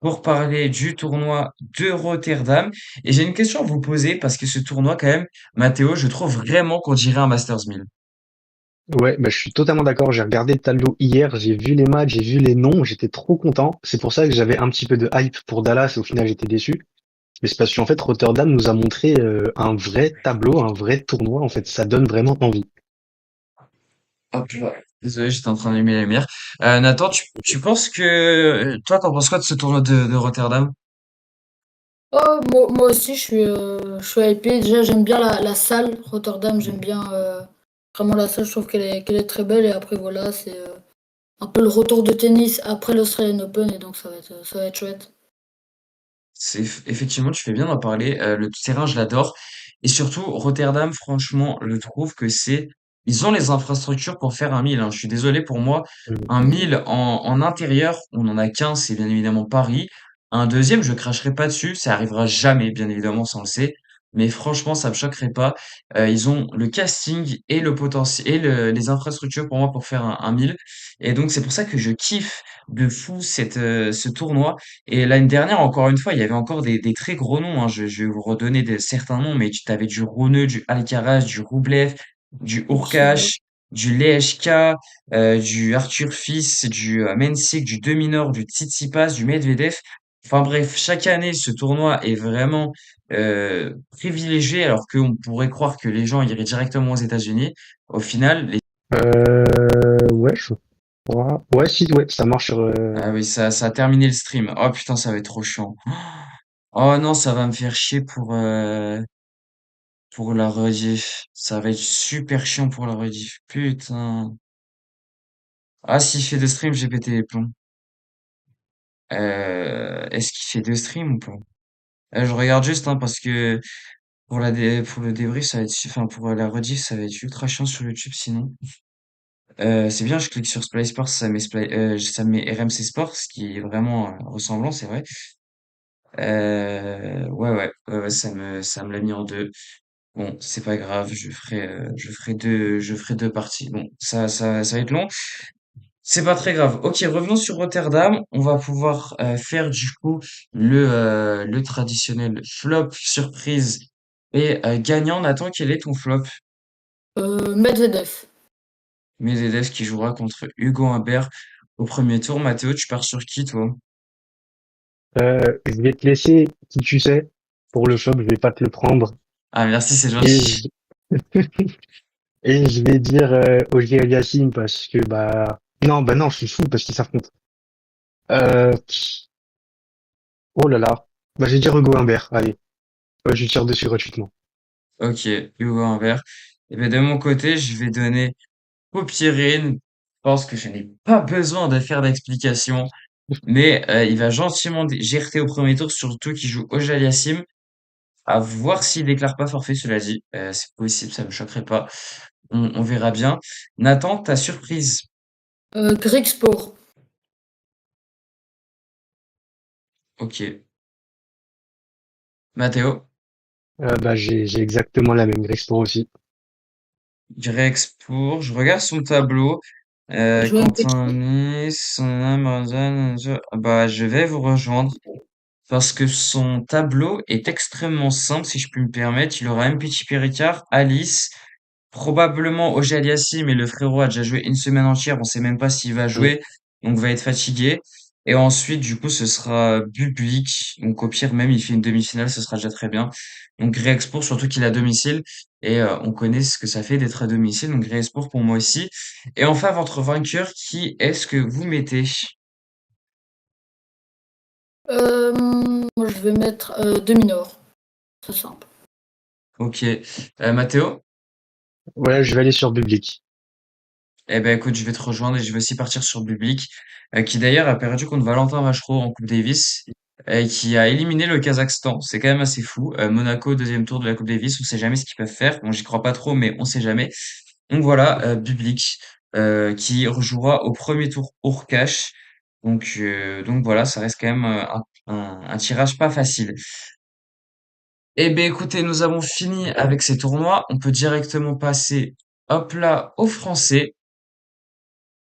pour parler du tournoi de Rotterdam. Et j'ai une question à vous poser parce que ce tournoi, quand même, Mathéo, je trouve vraiment qu'on dirait un Masters 1000. Ouais, bah, je suis totalement d'accord. J'ai regardé le tableau hier, j'ai vu les matchs, j'ai vu les noms, j'étais trop content. C'est pour ça que j'avais un petit peu de hype pour Dallas et au final j'étais déçu. Mais c'est parce qu'en fait, Rotterdam nous a montré un vrai tableau, un vrai tournoi. En fait, ça donne vraiment envie. Hop là. Désolé, j'étais en train d'allumer la lumière. Nathan, tu penses que... toi, t'en penses quoi de ce tournoi de Rotterdam? oh, moi aussi, je suis hypé. Déjà, j'aime bien la salle Rotterdam. J'aime bien vraiment la salle. Je trouve qu'elle est très belle. Et après, voilà, c'est un peu le retour de tennis après l'Australian Open. Et donc, ça va être chouette. Effectivement, tu fais bien d'en parler. Le terrain, je l'adore. Et surtout, Rotterdam, franchement, je trouve que ils ont les infrastructures pour faire un 1000, hein. Je suis désolé pour moi. Un Mhm. 1000 en intérieur, on en a qu'un, c'est bien évidemment Paris. Un deuxième, je cracherai pas dessus. Ça arrivera jamais, bien évidemment, ça on le sait. Mais franchement, ça me choquerait pas. Ils ont le casting et le potentiel et les infrastructures pour moi pour faire un 1000. Et donc, c'est pour ça que je kiffe de fou ce tournoi. Et l'année dernière, encore une fois, il y avait encore des très gros noms, hein. Je vais vous redonner certains noms, mais tu avais du Runeux, du Alcaraz, du Roublev, du Absolument. Hurkacz, du Lehečka, du Arthur Fils, du Mensik, du Deminor, du Tsitsipas, du Medvedev. Enfin bref, chaque année, ce tournoi est vraiment privilégié, alors qu'on pourrait croire que les gens iraient directement aux États-Unis. Au final, Ouais, je crois. Ouais, si, ouais, ça marche sur. ah oui, ça a terminé le stream. Oh putain, ça va être trop chiant. Oh non, ça va me faire chier pour la rediff. Ça va être super chiant pour la rediff. Putain. Ah, s'il fait deux streams, j'ai pété les plombs. Est-ce qu'il fait deux streams ou pas? Je regarde juste, hein, parce que pour le débrief, ça va être, enfin, pour la rediff, ça va être ultra chiant sur YouTube sinon. C'est bien, je clique sur Splay Sports, ça me met RMC Sports, ce qui est vraiment ressemblant, c'est vrai. Ouais, ça me l'a mis en deux. Bon, c'est pas grave, je ferai deux parties. Bon, ça va être long. C'est pas très grave. Ok, revenons sur Rotterdam. On va pouvoir faire du coup le traditionnel flop, surprise et gagnant. Nathan, quel est ton flop? Medvedev. Medvedev qui jouera contre Hugo Humbert au premier tour. Mathéo, tu pars sur qui, toi? Je vais te laisser, si tu sais, pour le flop, je vais pas te le prendre. Ah, merci, c'est Et gentil. je, et je vais dire Olivier Aliassime parce que bah non, je suis fou parce qu'ils s'affrontent. Euh, oh là là. Bah je vais dire Hugo Humbert. Allez, je lui tire dessus gratuitement. Ok, Hugo Humbert. Et bien de mon côté, je vais donner Popirine. Je pense que je n'ai pas besoin de faire d'explication. Mais il va gentiment GRT au premier tour, surtout qu'il joue Auger Aliassime. À voir s'il déclare pas forfait, cela dit. C'est possible, ça me choquerait pas. On verra bien. Nathan, ta surprise. Greg Sport. Ok. Mathéo, Bah j'ai exactement la même Grexpo aussi. Grex pour. Je regarde son tableau. Il joue un Quentin petit. Nice, bah, je vais vous rejoindre parce que son tableau est extrêmement simple, si je puis me permettre. Il aura M. Petit Péricard, Alice. probablement Auger Aliassime, mais le frérot a déjà joué une semaine entière, on sait même pas s'il va Mm. jouer, donc va être fatigué. Et ensuite, du coup, ce sera Bublik. Donc au pire, même il fait une demi-finale, ce sera déjà très bien. Donc Greg surtout qu'il est à domicile. Et on connaît ce que ça fait d'être à domicile. Donc Greg pour moi aussi. Et enfin, votre vainqueur, qui est-ce que vous mettez? Moi, je vais mettre demi-nord. C'est simple. Ok. Mathéo? Ouais, je vais aller sur Public. Eh ben écoute, je vais te rejoindre et je vais aussi partir sur Bublik, qui d'ailleurs a perdu contre Valentin Vachereau en Coupe Davis, et qui a éliminé le Kazakhstan. C'est quand même assez fou. Monaco, deuxième tour de la Coupe Davis, on sait jamais ce qu'ils peuvent faire. Bon, j'y crois pas trop, mais on sait jamais. Donc voilà, Bublik, qui rejouera au premier tour hors cash. Donc voilà, ça reste quand même un tirage pas facile. Eh ben écoutez, nous avons fini avec ces tournois. On peut directement passer, hop là, aux Français.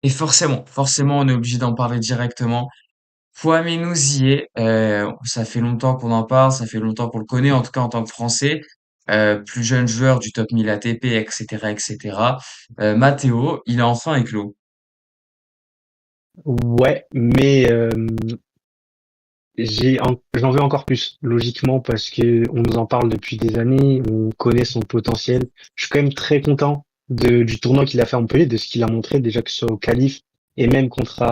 Et forcément, on est obligé d'en parler directement. Kwame Nouzier, ça fait longtemps qu'on en parle, ça fait longtemps qu'on le connaît, en tout cas en tant que Français, plus jeune joueur du top 1000 ATP, etc., etc. Matteo, il a enfin éclos. Ouais, mais j'en veux encore plus, logiquement, parce que on nous en parle depuis des années, on connaît son potentiel. Je suis quand même très content du tournoi qu'il a fait à Montpellier, de ce qu'il a montré, déjà que ce soit au qualif et même contre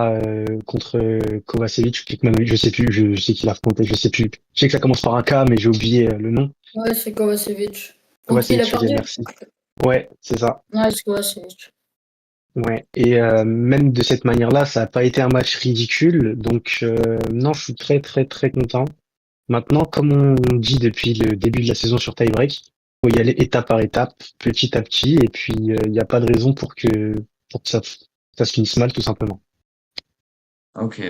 Kovacevic ou Kekmanovic, je sais plus, je sais qu'il a affronté, je sais plus. Je sais que ça commence par un K, mais j'ai oublié le nom. Ouais, c'est Kovacevic. Contre qui il a Kovacevic, ok, perdu? merci. Ouais, c'est ça. Ouais, c'est Kovacevic. Ouais, et même de cette manière-là, ça n'a pas été un match ridicule, donc non, je suis très très très content. Maintenant, comme on dit depuis le début de la saison sur Tie Break, faut y aller étape par étape, petit à petit, et puis il n'y a pas de raison pour que ça se finisse mal, tout simplement. Ok.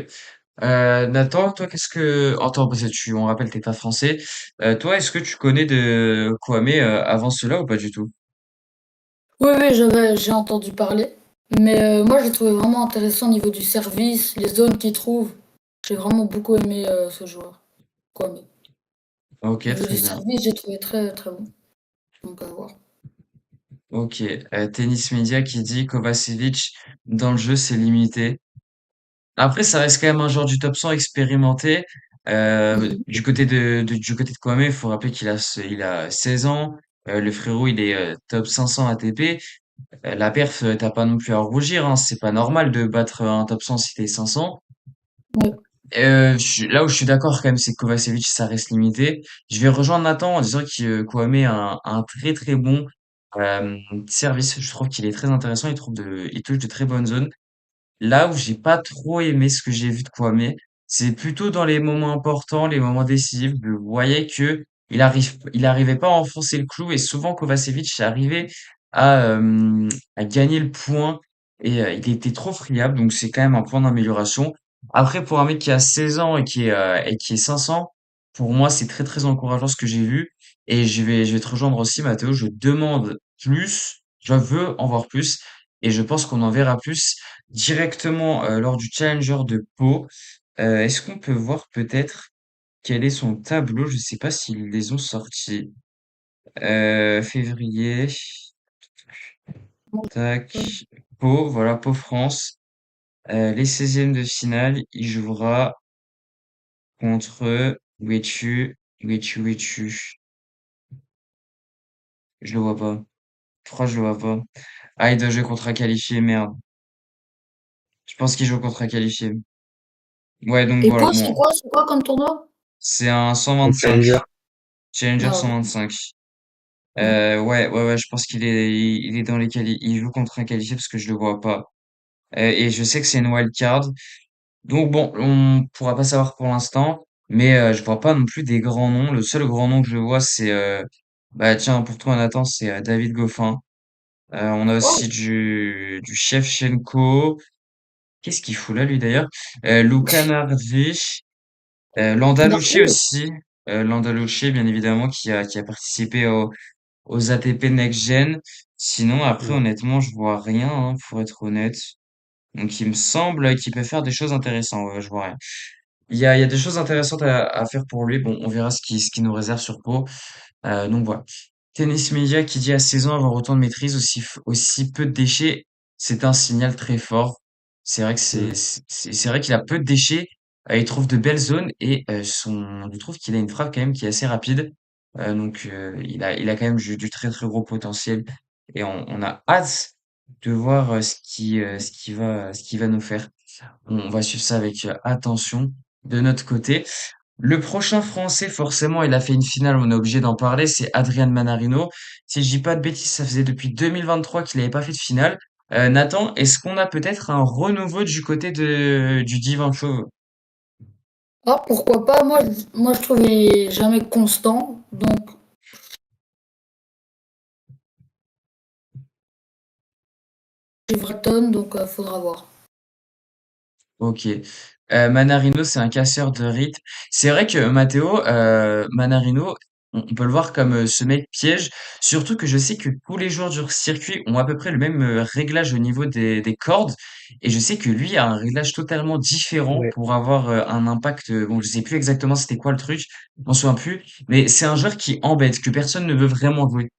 Nathan, toi, attends, parce que on rappelle, t'es pas français. Toi, est-ce que tu connais de Kwame avant cela ou pas du tout? Oui, oui, j'ai entendu parler. Mais moi, j'ai trouvé vraiment intéressant au niveau du service, les zones qu'il trouve. J'ai vraiment beaucoup aimé ce joueur. Quoi, mais Ok, au niveau du très bien. service, j'ai trouvé très, très bon. Donc, à voir. Ok. Tennis Media qui dit Kovacevic, dans le jeu, c'est limité. Après, ça reste quand même un joueur du top 100 expérimenté. Mhm. Du côté de Kwame, il faut rappeler il a 16 ans. Le frérot, il est top 500 ATP. La perf, t'as pas non plus à rougir, hein. C'est pas normal de battre un top 100 si t'es 500. Ouais. Là où je suis d'accord quand même, c'est que Kovacevic, ça reste limité. Je vais rejoindre Nathan en disant que Kwame a un très très bon euh, service. Je trouve qu'il est très intéressant. Il touche de très bonnes zones. Là où j'ai pas trop aimé ce que j'ai vu de Kwame, c'est plutôt dans les moments importants, les moments décisifs. Je voyais que il arrivait pas à enfoncer le clou et souvent Kovacevic arrivait à gagner le point et il était trop friable. Donc c'est quand même un point d'amélioration. Après, pour un mec qui a 16 ans et qui est 500, pour moi, c'est très très encourageant ce que j'ai vu. Et je vais te rejoindre aussi, Mathéo. Je demande plus, je veux en voir plus et je pense qu'on en verra plus directement lors du Challenger de Pau. Est-ce qu'on peut voir peut-être quel est son tableau? Je sais pas s'ils les ont sortis. Février, tac, Pau, voilà, Pau France. Les 16e de finale, il jouera contre Wetu. Je le vois pas. Je crois que je le vois pas. Ah, il doit jouer contre un qualifié, merde. Je pense qu'il joue contre un qualifié. Ouais, donc Et voilà, Pau, bon, c'est quoi comme tournoi? c'est un Le 125. Challenger. Challenger Ah, ok. 125. Mhm. Ouais, je pense il est dans il joue contre un qualifié parce que je le vois pas. Et je sais que c'est une wild card. Donc bon, on pourra pas savoir pour l'instant, mais je vois pas non plus des grands noms. Le seul grand nom que je vois, c'est bah tiens, pour toi Nathan, c'est David Goffin. On a Oh, aussi du Shevchenko. Qu'est-ce qu'il fout là lui d'ailleurs? Luka Nardi, Landalucci Nardi. aussi. Landalucci, bien évidemment, qui a participé aux ATP Next Gen. Sinon, après, Ouais. honnêtement, je vois rien, hein, pour être honnête. Donc, il me semble qu'il peut faire des choses intéressantes. Ouais, je vois rien. Il y a des choses intéressantes à faire pour lui. Bon, on verra ce qui nous réserve sur Pau. Donc voilà. Tennis Media qui dit à 16 ans avoir autant de maîtrise, aussi peu de déchets, c'est un signal très fort. C'est vrai que Mm. c'est vrai qu'il a peu de déchets, il trouve de belles zones et je trouve qu'il a une frappe quand même qui est assez rapide. Il a quand même du très très gros potentiel et on a hâte de voir ce qu'il va nous faire. On va suivre ça avec attention de notre côté. Le prochain Français, forcément, il a fait une finale, on est obligé d'en parler, c'est Adrian Manarino. Si je dis pas de bêtises, ça faisait depuis 2023 qu'il n'avait pas fait de finale. Nathan, est-ce qu'on a peut-être un renouveau du côté du Divan Chauve? Ah, pourquoi pas? Moi, je trouve qu'il est jamais constant. Donc, Everton, donc faudra voir. Ok. Manarino, c'est un casseur de rythme. C'est vrai que Matteo, Manarino, on peut le voir comme ce mec piège. Surtout que je sais que tous les joueurs du circuit ont à peu près le même réglage au niveau des cordes. Et je sais que lui a un réglage totalement différent Ouais. pour avoir un impact. Bon, je sais plus exactement c'était quoi le truc, je m'en souviens plus. Mais c'est un joueur qui embête, que personne ne veut vraiment jouer.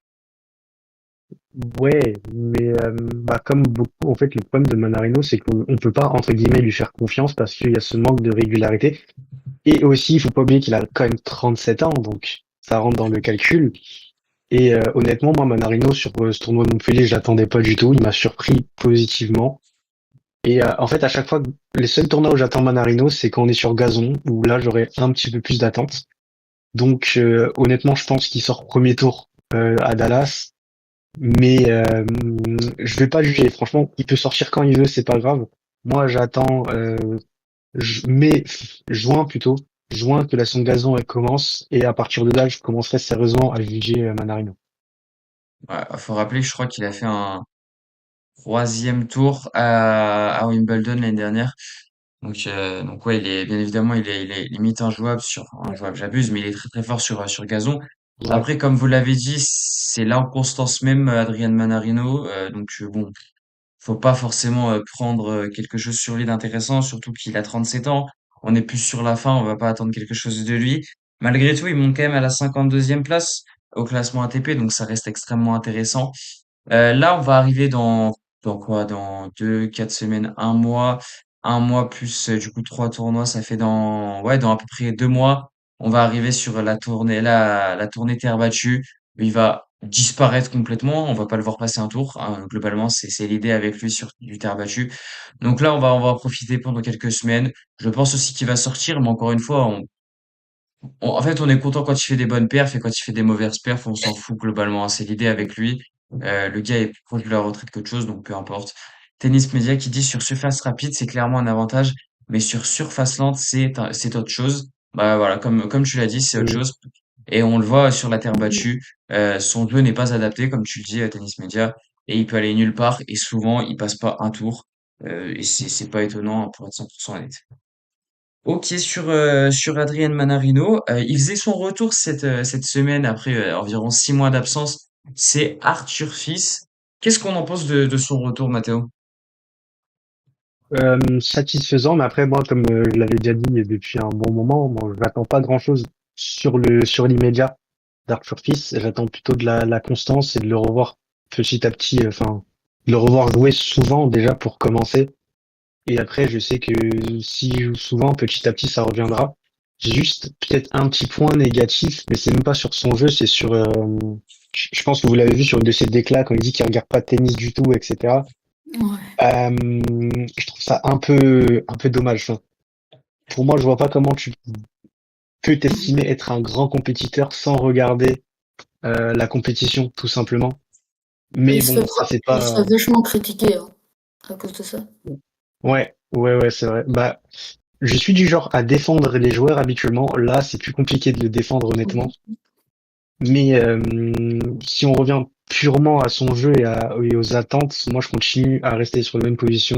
Ouais, mais bah, comme beaucoup, en fait, le problème de Manarino, c'est qu'on peut pas, entre guillemets, lui faire confiance parce qu'il y a ce manque de régularité. Et aussi, il faut pas oublier qu'il a quand même 37 ans, donc ça rentre dans le calcul. Et honnêtement, moi, Manarino, sur ce tournoi de Montpellier, je l'attendais pas du tout. Il m'a surpris positivement. Et en fait, à chaque fois, les seuls tournois où j'attends Manarino, c'est quand on est sur gazon, où là, j'aurais un petit peu plus d'attente. Donc, honnêtement, je pense qu'il sort premier tour à Dallas. Mais je vais pas juger. Franchement, il peut sortir quand il veut, c'est pas grave. Moi, j'attends mai, juin plutôt, juin que la saison gazon elle commence et à partir de là, je commencerai sérieusement à juger Manarino. Ouais, faut rappeler que je crois qu'il a fait un troisième tour à Wimbledon l'année dernière. Donc ouais, bien évidemment, il est limite injouable injouable, j'abuse, mais il est très très fort sur gazon. Ouais. Après, comme vous l'avez dit, c'est l'inconstance même, Adrian Manarino. Bon, faut pas forcément prendre quelque chose sur lui d'intéressant, surtout qu'il a 37 ans. On est plus sur la fin, on va pas attendre quelque chose de lui. Malgré tout, il monte quand même à la 52e place au classement ATP, donc ça reste extrêmement intéressant. Là, on va arriver dans quoi? Dans 4 semaines, un mois plus du coup 3 tournois, ça fait dans à peu près 2 mois. On va arriver sur la tournée terre battue. Il va disparaître complètement. On va pas le voir passer un tour, hein. Globalement, c'est l'idée avec lui sur du terre battue. Donc là, on va en profiter pendant quelques semaines. Je pense aussi qu'il va sortir, mais encore une fois, en fait, on est content quand il fait des bonnes perfs et quand il fait des mauvaises perfs, on s'en fout globalement, hein. C'est l'idée avec lui. Le gars est plus proche de la retraite qu'autre chose, donc peu importe. Tennis Media qui dit sur surface rapide, c'est clairement un avantage, mais sur surface lente, c'est autre chose. Bah voilà, comme tu l'as dit, c'est autre Mm. chose. Et on le voit sur la terre battue, son jeu n'est pas adapté, comme tu le dis, à Tennis Media, et il peut aller nulle part, et souvent, il passe pas un tour. Et c'est pas étonnant pour être 100% honnête. Ok, sur Adrien Manarino, il faisait son retour cette semaine après environ 6 mois d'absence. C'est Arthur Fils. Qu'est-ce qu'on en pense de son retour, Mathéo? Satisfaisant, mais après moi, comme je l'avais déjà dit depuis un bon moment, moi, je n'attends pas grand-chose sur l'immédiat d'Arthur Fils. J'attends plutôt de la constance et de le revoir petit à petit, enfin, de le revoir jouer souvent déjà pour commencer. Et après, je sais que s'il joue souvent, petit à petit, ça reviendra. J'ai juste peut-être un petit point négatif, mais c'est même pas sur son jeu, c'est sur. Je pense que vous l'avez vu sur une de ses déclats quand il dit qu'il regarde pas de tennis du tout, etc. Ouais. Je trouve ça un peu dommage. Enfin, pour moi, je vois pas comment tu peux t'estimer être un grand compétiteur sans regarder la compétition, tout simplement. Mais bon, ça c'est Il se pas. fait vachement critiquer hein, à cause de ça. Ouais, c'est vrai. Bah, je suis du genre à défendre les joueurs habituellement. Là, c'est plus compliqué de le défendre honnêtement. Mais si on revient purement à son jeu et aux attentes, moi je continue à rester sur la même position,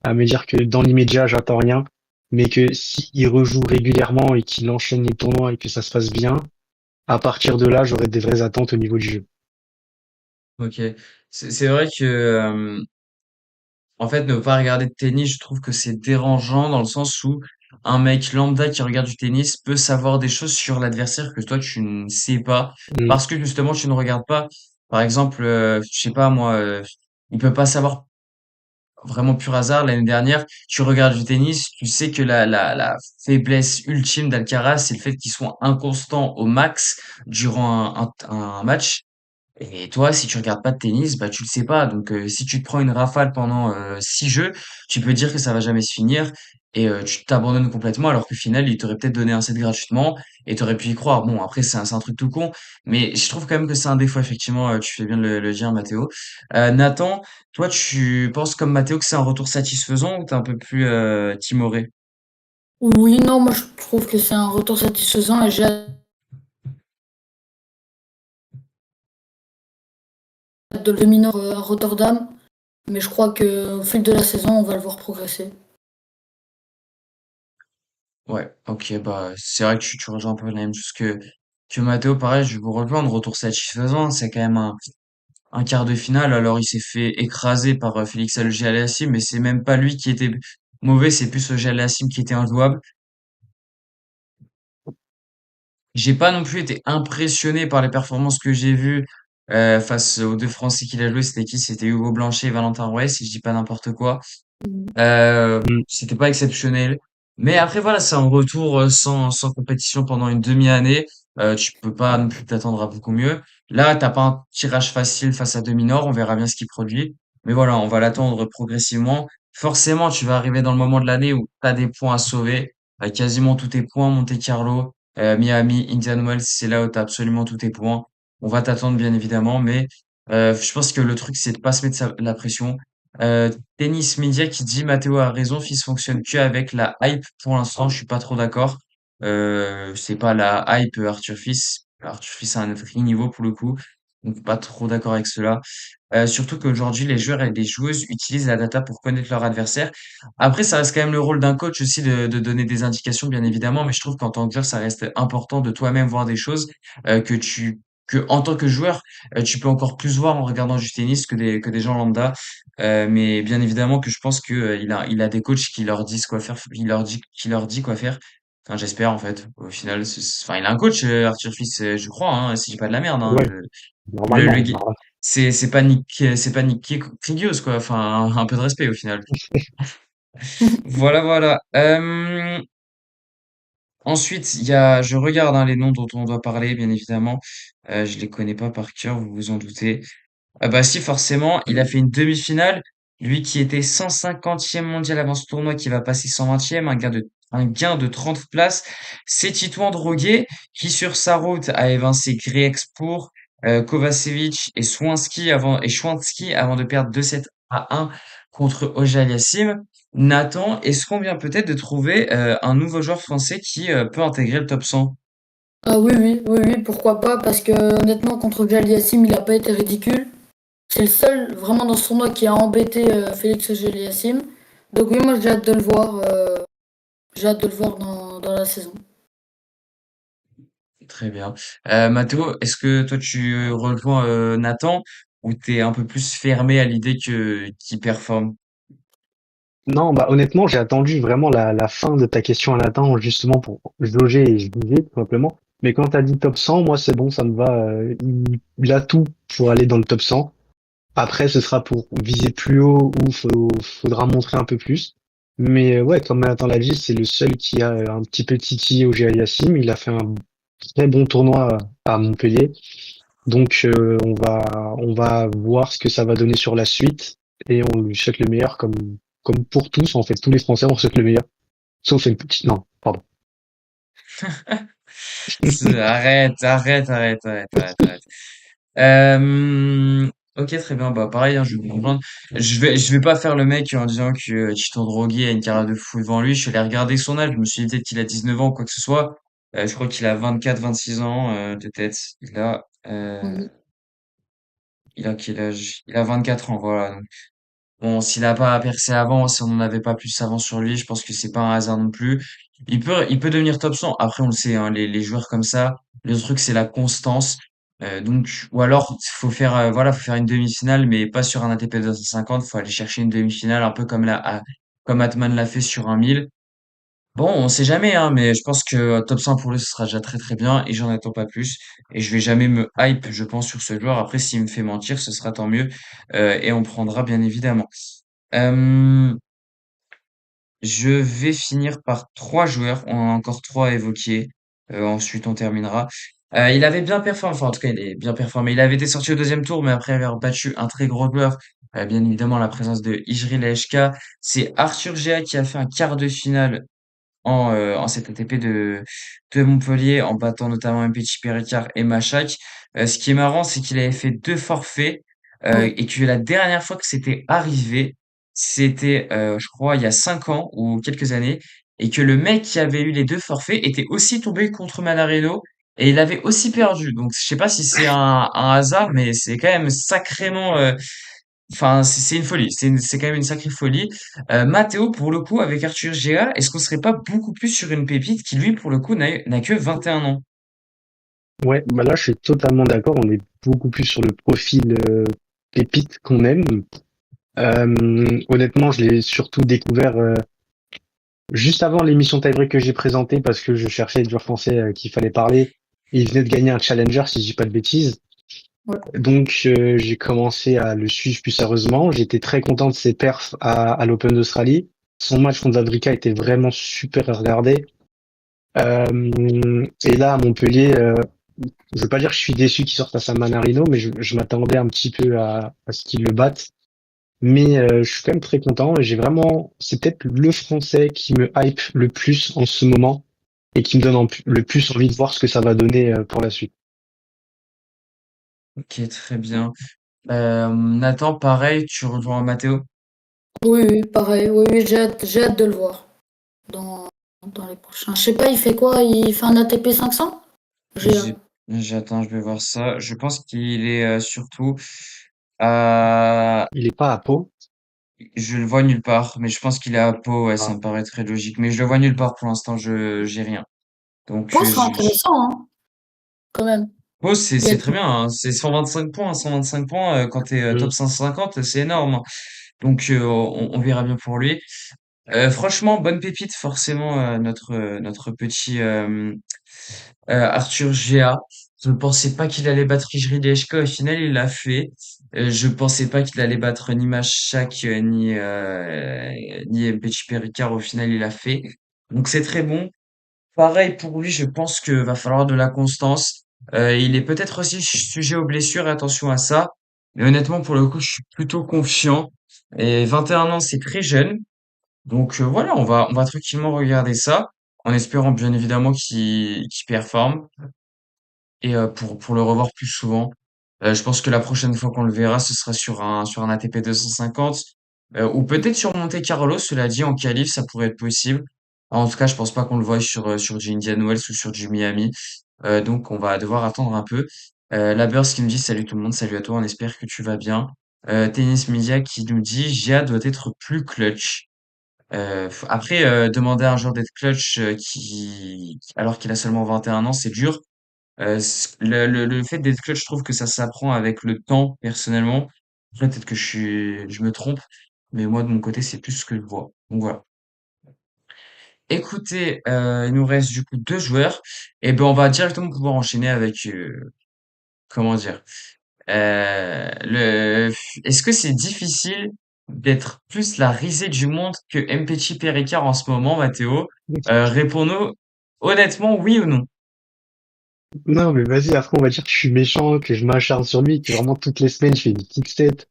à me dire que dans l'immédiat, j'attends rien, mais que s'il rejoue régulièrement et qu'il enchaîne les tournois et que ça se passe bien, à partir de là, j'aurai des vraies attentes au niveau du jeu. Ok. C'est vrai que en fait, ne pas regarder de tennis, je trouve que c'est dérangeant dans le sens où un mec lambda qui regarde du tennis peut savoir des choses sur l'adversaire que toi tu ne sais pas Mm. parce que justement tu ne regardes pas. Par exemple, je sais pas moi, il peut pas savoir vraiment pur hasard l'année dernière. Tu regardes du tennis, tu sais que la faiblesse ultime d'Alcaraz, c'est le fait qu'il soit inconstant au max durant un match. Et toi, si tu regardes pas de tennis, bah tu le sais pas. Donc si tu te prends une rafale pendant 6 jeux, tu peux dire que ça va jamais se finir et tu t'abandonnes complètement alors qu'au final, il t'aurait peut-être donné un set gratuitement et t'aurais pu y croire. Bon, après c'est un truc tout con, mais je trouve quand même que c'est un défaut effectivement. Tu fais bien de le dire, Mathéo. Nathan, toi, tu penses comme Mathéo que c'est un retour satisfaisant ou t'es un peu plus timoré? Oui, non, moi je trouve que c'est un retour satisfaisant et j'ai hâte de le minor à Rotterdam, mais je crois que au fil de la saison, on va le voir progresser. Ouais, ok, bah c'est vrai que tu rejoins un peu la même chose que Mathéo. Pareil, je vais vous rejoindre. Retour satisfaisant, c'est quand même un quart de finale. Alors il s'est fait écraser par Félix Auger-Aliassime, mais c'est même pas lui qui était mauvais, c'est plus Auger-Aliassime qui était injouable. J'ai pas non plus été impressionné par les performances que j'ai vues face aux deux Français qu'il a joué. C'était qui? C'était Hugo Blanchet et Valentin Rouet, si je dis pas n'importe quoi. Mm. C'était pas exceptionnel. Mais après, voilà, c'est un retour sans compétition pendant une demi-année. Tu peux pas non plus t'attendre à beaucoup mieux. Là, t'as pas un tirage facile face à Dominor. On verra bien ce qu'il produit. Mais voilà, on va l'attendre progressivement. Forcément, tu vas arriver dans le moment de l'année où tu as des points à sauver. Quasiment tous tes points, Monte-Carlo, Miami, Indian Wells, c'est là où tu as absolument tous tes points. On va t'attendre, bien évidemment. Mais je pense que le truc, c'est de pas se mettre la pression. Euh, Tennis Media qui dit Mathéo a raison, fils fonctionne que avec la hype pour l'instant, je suis pas trop d'accord. C'est pas la hype Arthur Fils. Arthur Fils a un autre niveau pour le coup, donc pas trop d'accord avec cela. Surtout qu'aujourd'hui, les joueurs et les joueuses utilisent la data pour connaître leur adversaire. Après, ça reste quand même le rôle d'un coach aussi de donner des indications, bien évidemment, mais je trouve qu'en tant que joueur, ça reste important de toi-même voir des choses que en tant que joueur, tu peux encore plus voir en regardant du tennis que des gens lambda. Mais bien évidemment que je pense que il a des coachs qui leur disent quoi faire, qui leur dit quoi faire. Enfin, j'espère en fait. Au final, enfin, il a un coach, Arthur Fils, je crois, hein, si je dis pas de la merde, hein, Ouais, le normalement. gui- c'est pas Nick Kyrgios quoi. Enfin, un peu de respect au final. Voilà, voilà. Ensuite, je regarde hein, les noms dont on doit parler, bien évidemment. Je les connais pas par cœur, vous vous en doutez. Ah bah si, forcément, il a fait une demi-finale. Lui qui était 150e mondial avant ce tournoi, qui va passer 120e, un gain de 30 places. C'est Titouan Droguet qui, sur sa route, a évincé Griekspoor, Kovacevic et Schwanski avant de perdre 2-7-1 contre Auger-Aliassime. Nathan, est-ce qu'on vient peut-être de trouver un nouveau joueur français qui peut intégrer le top 100? Ah oui, oui, oui, oui, pourquoi pas, parce que honnêtement, contre Jalliassim, il a pas été ridicule. C'est le seul vraiment dans ce tournoi qui a embêté Félix Jalliassim. Donc oui, moi j'ai hâte de le voir dans la saison. Très bien. Mathéo, est-ce que toi tu rejoins Nathan ou t'es un peu plus fermé à l'idée qu'il performe? Non, bah honnêtement, j'ai attendu vraiment la fin de ta question à Nathan justement pour jauger et juger tout simplement. Mais quand t'as dit top 100, moi c'est bon, ça me va. Il a tout pour aller dans le top 100. Après, ce sera pour viser plus haut ou faudra montrer un peu plus. Mais ouais, comme Nathan l'a dit, c'est le seul qui a un petit peu titillé au GA Yassim. Il a fait un très bon tournoi à Montpellier. Donc on va voir ce que ça va donner sur la suite et on lui souhaite le meilleur comme pour tous en fait tous les Français on souhaite le meilleur sauf une petite non pardon. Arrête, arrête, arrête, arrête, arrête, arrête. Ok, très bien. Bah pareil, hein, je vais vous rejoindre. Je vais pas faire le mec en disant que Titon Droguet a une carrière de fou devant lui. Je suis allé regarder son âge. Je me suis dit peut-être qu'il a 19 ans ou quoi que ce soit. Je crois qu'il a 24, 26 ans de tête. Mhm. Il a quel âge? Il a 24 ans, voilà. Bon, s'il a pas percé avant, si on n'en avait pas plus avant sur lui, je pense que c'est pas un hasard non plus. Il peut devenir top 100. Après, on le sait, hein, les joueurs comme ça, le truc, c'est la constance. Donc, ou alors, voilà, faut faire une demi-finale, mais pas sur un ATP 250. Faut aller chercher une demi-finale, un peu comme comme Atman l'a fait sur un 1000. Bon, on sait jamais, hein, mais je pense que top 100 pour lui, ce sera déjà très très bien et j'en attends pas plus. Et je vais jamais me hype, je pense, sur ce joueur. Après, s'il me fait mentir, ce sera tant mieux et on prendra bien évidemment. Euh, je vais finir par trois joueurs. On en a encore trois à évoquer. Ensuite, on terminera. Il avait bien performé, enfin en tout cas, il est bien performé. Il avait été sorti au deuxième tour, mais après avoir battu un très gros joueur, bien évidemment la présence de Ijri Leshka, c'est Arthur Gea qui a fait un quart de finale en cette ATP de Montpellier, en battant notamment Mpetshi Pericard et Machak. Ce qui est marrant, c'est qu'il avait fait deux forfaits Ouais. et que la dernière fois que c'était arrivé, c'était, je crois, il y a 5 ans ou quelques années, et que le mec qui avait eu les deux forfaits était aussi tombé contre Manarino et il avait aussi perdu. Donc, je sais pas si c'est un hasard, mais c'est quand même sacrément, enfin, c'est une folie. C'est quand même une sacrée folie. Matteo, pour le coup, avec Arthur Gea, est-ce qu'on serait pas beaucoup plus sur une pépite qui, lui, pour le coup, n'a que 21 ans? Ouais, bah là, je suis totalement d'accord. On est beaucoup plus sur le profil pépite qu'on aime. Honnêtement, je l'ai surtout découvert juste avant l'émission Tie Break que j'ai présentée parce que je cherchais le joueur français qu'il fallait parler. Et il venait de gagner un challenger, si je dis pas de bêtises. Ouais. Donc, j'ai commencé à le suivre plus sérieusement. J'étais très content de ses perfs à l'Open d'Australie. Son match contre Zabrica était vraiment super à regarder. Et là, à Montpellier, je veux pas dire que je suis déçu qu'il sorte à San Manarino, mais je m'attendais un petit peu à ce qu'il le batte. Mais je suis quand même très content et j'ai vraiment, c'est peut-être le Français qui me hype le plus en ce moment et qui me donne le plus envie de voir ce que ça va donner pour la suite. Ok, très bien. Nathan, pareil, tu rejoins Matteo? Oui, oui, pareil. Oui, oui, j'ai hâte de le voir dans, dans les prochains. Je sais pas, il fait quoi? Il fait un ATP 500? J'ai hâte. J'attends, je vais voir ça. Je pense qu'il est surtout à... Il est pas à Pau. Je le vois nulle part, mais je pense qu'il est à Pau, ouais, ça Ah. me paraît très logique. Mais je le vois nulle part pour l'instant, j'ai rien. Donc, Pau sera intéressant, hein, quand même. Pau, Il y a c'est très bien, hein. C'est 125 points, 125 points quand t'es top Mm. 150, c'est énorme, hein. Donc, on verra bien pour lui. Franchement, bonne pépite, forcément, notre petit Arthur Gea. Je ne pensais pas qu'il allait battre Ijri Leshko. Au final, il l'a fait. Je pensais pas qu'il allait battre ni Machak ni Mpetshi Pericard. Au final, il l'a fait. Donc c'est très bon. Pareil pour lui, je pense que va falloir de la constance. Il est peut-être aussi sujet aux blessures, attention à ça. Mais honnêtement, pour le coup, je suis plutôt confiant. Et 21 ans, c'est très jeune. Donc voilà, on va tranquillement regarder ça, en espérant bien évidemment qu'il performe et pour le revoir plus souvent. Je pense que la prochaine fois qu'on le verra, ce sera sur un ATP 250 ou peut-être sur Monte Carlo. Cela dit, en qualif, ça pourrait être possible. En tout cas, je pense pas qu'on le voie sur du Indian Wells ou sur du Miami. Donc, on va devoir attendre un peu. Labers qui nous dit salut tout le monde, salut à toi, on espère que tu vas bien. Tennis Media qui nous dit Gia doit être plus clutch. Après, demander à un joueur d'être clutch alors qu'il a seulement 21 ans, c'est dur. Le fait d'être clutch, je trouve que ça s'apprend avec le temps, personnellement. Après, peut-être que je me trompe, mais moi, de mon côté, c'est plus ce que je vois. Donc voilà. Écoutez, il nous reste du coup deux joueurs. Et ben, on va directement pouvoir enchaîner avec, comment dire, est-ce que c'est difficile d'être plus la risée du monde que Mpetshi Pericard en ce moment, Mathéo? Réponds-nous honnêtement, oui ou non? Non, mais vas-y, après on va dire que je suis méchant, que je m'acharne sur lui, que vraiment toutes les semaines je fais des petites têtes.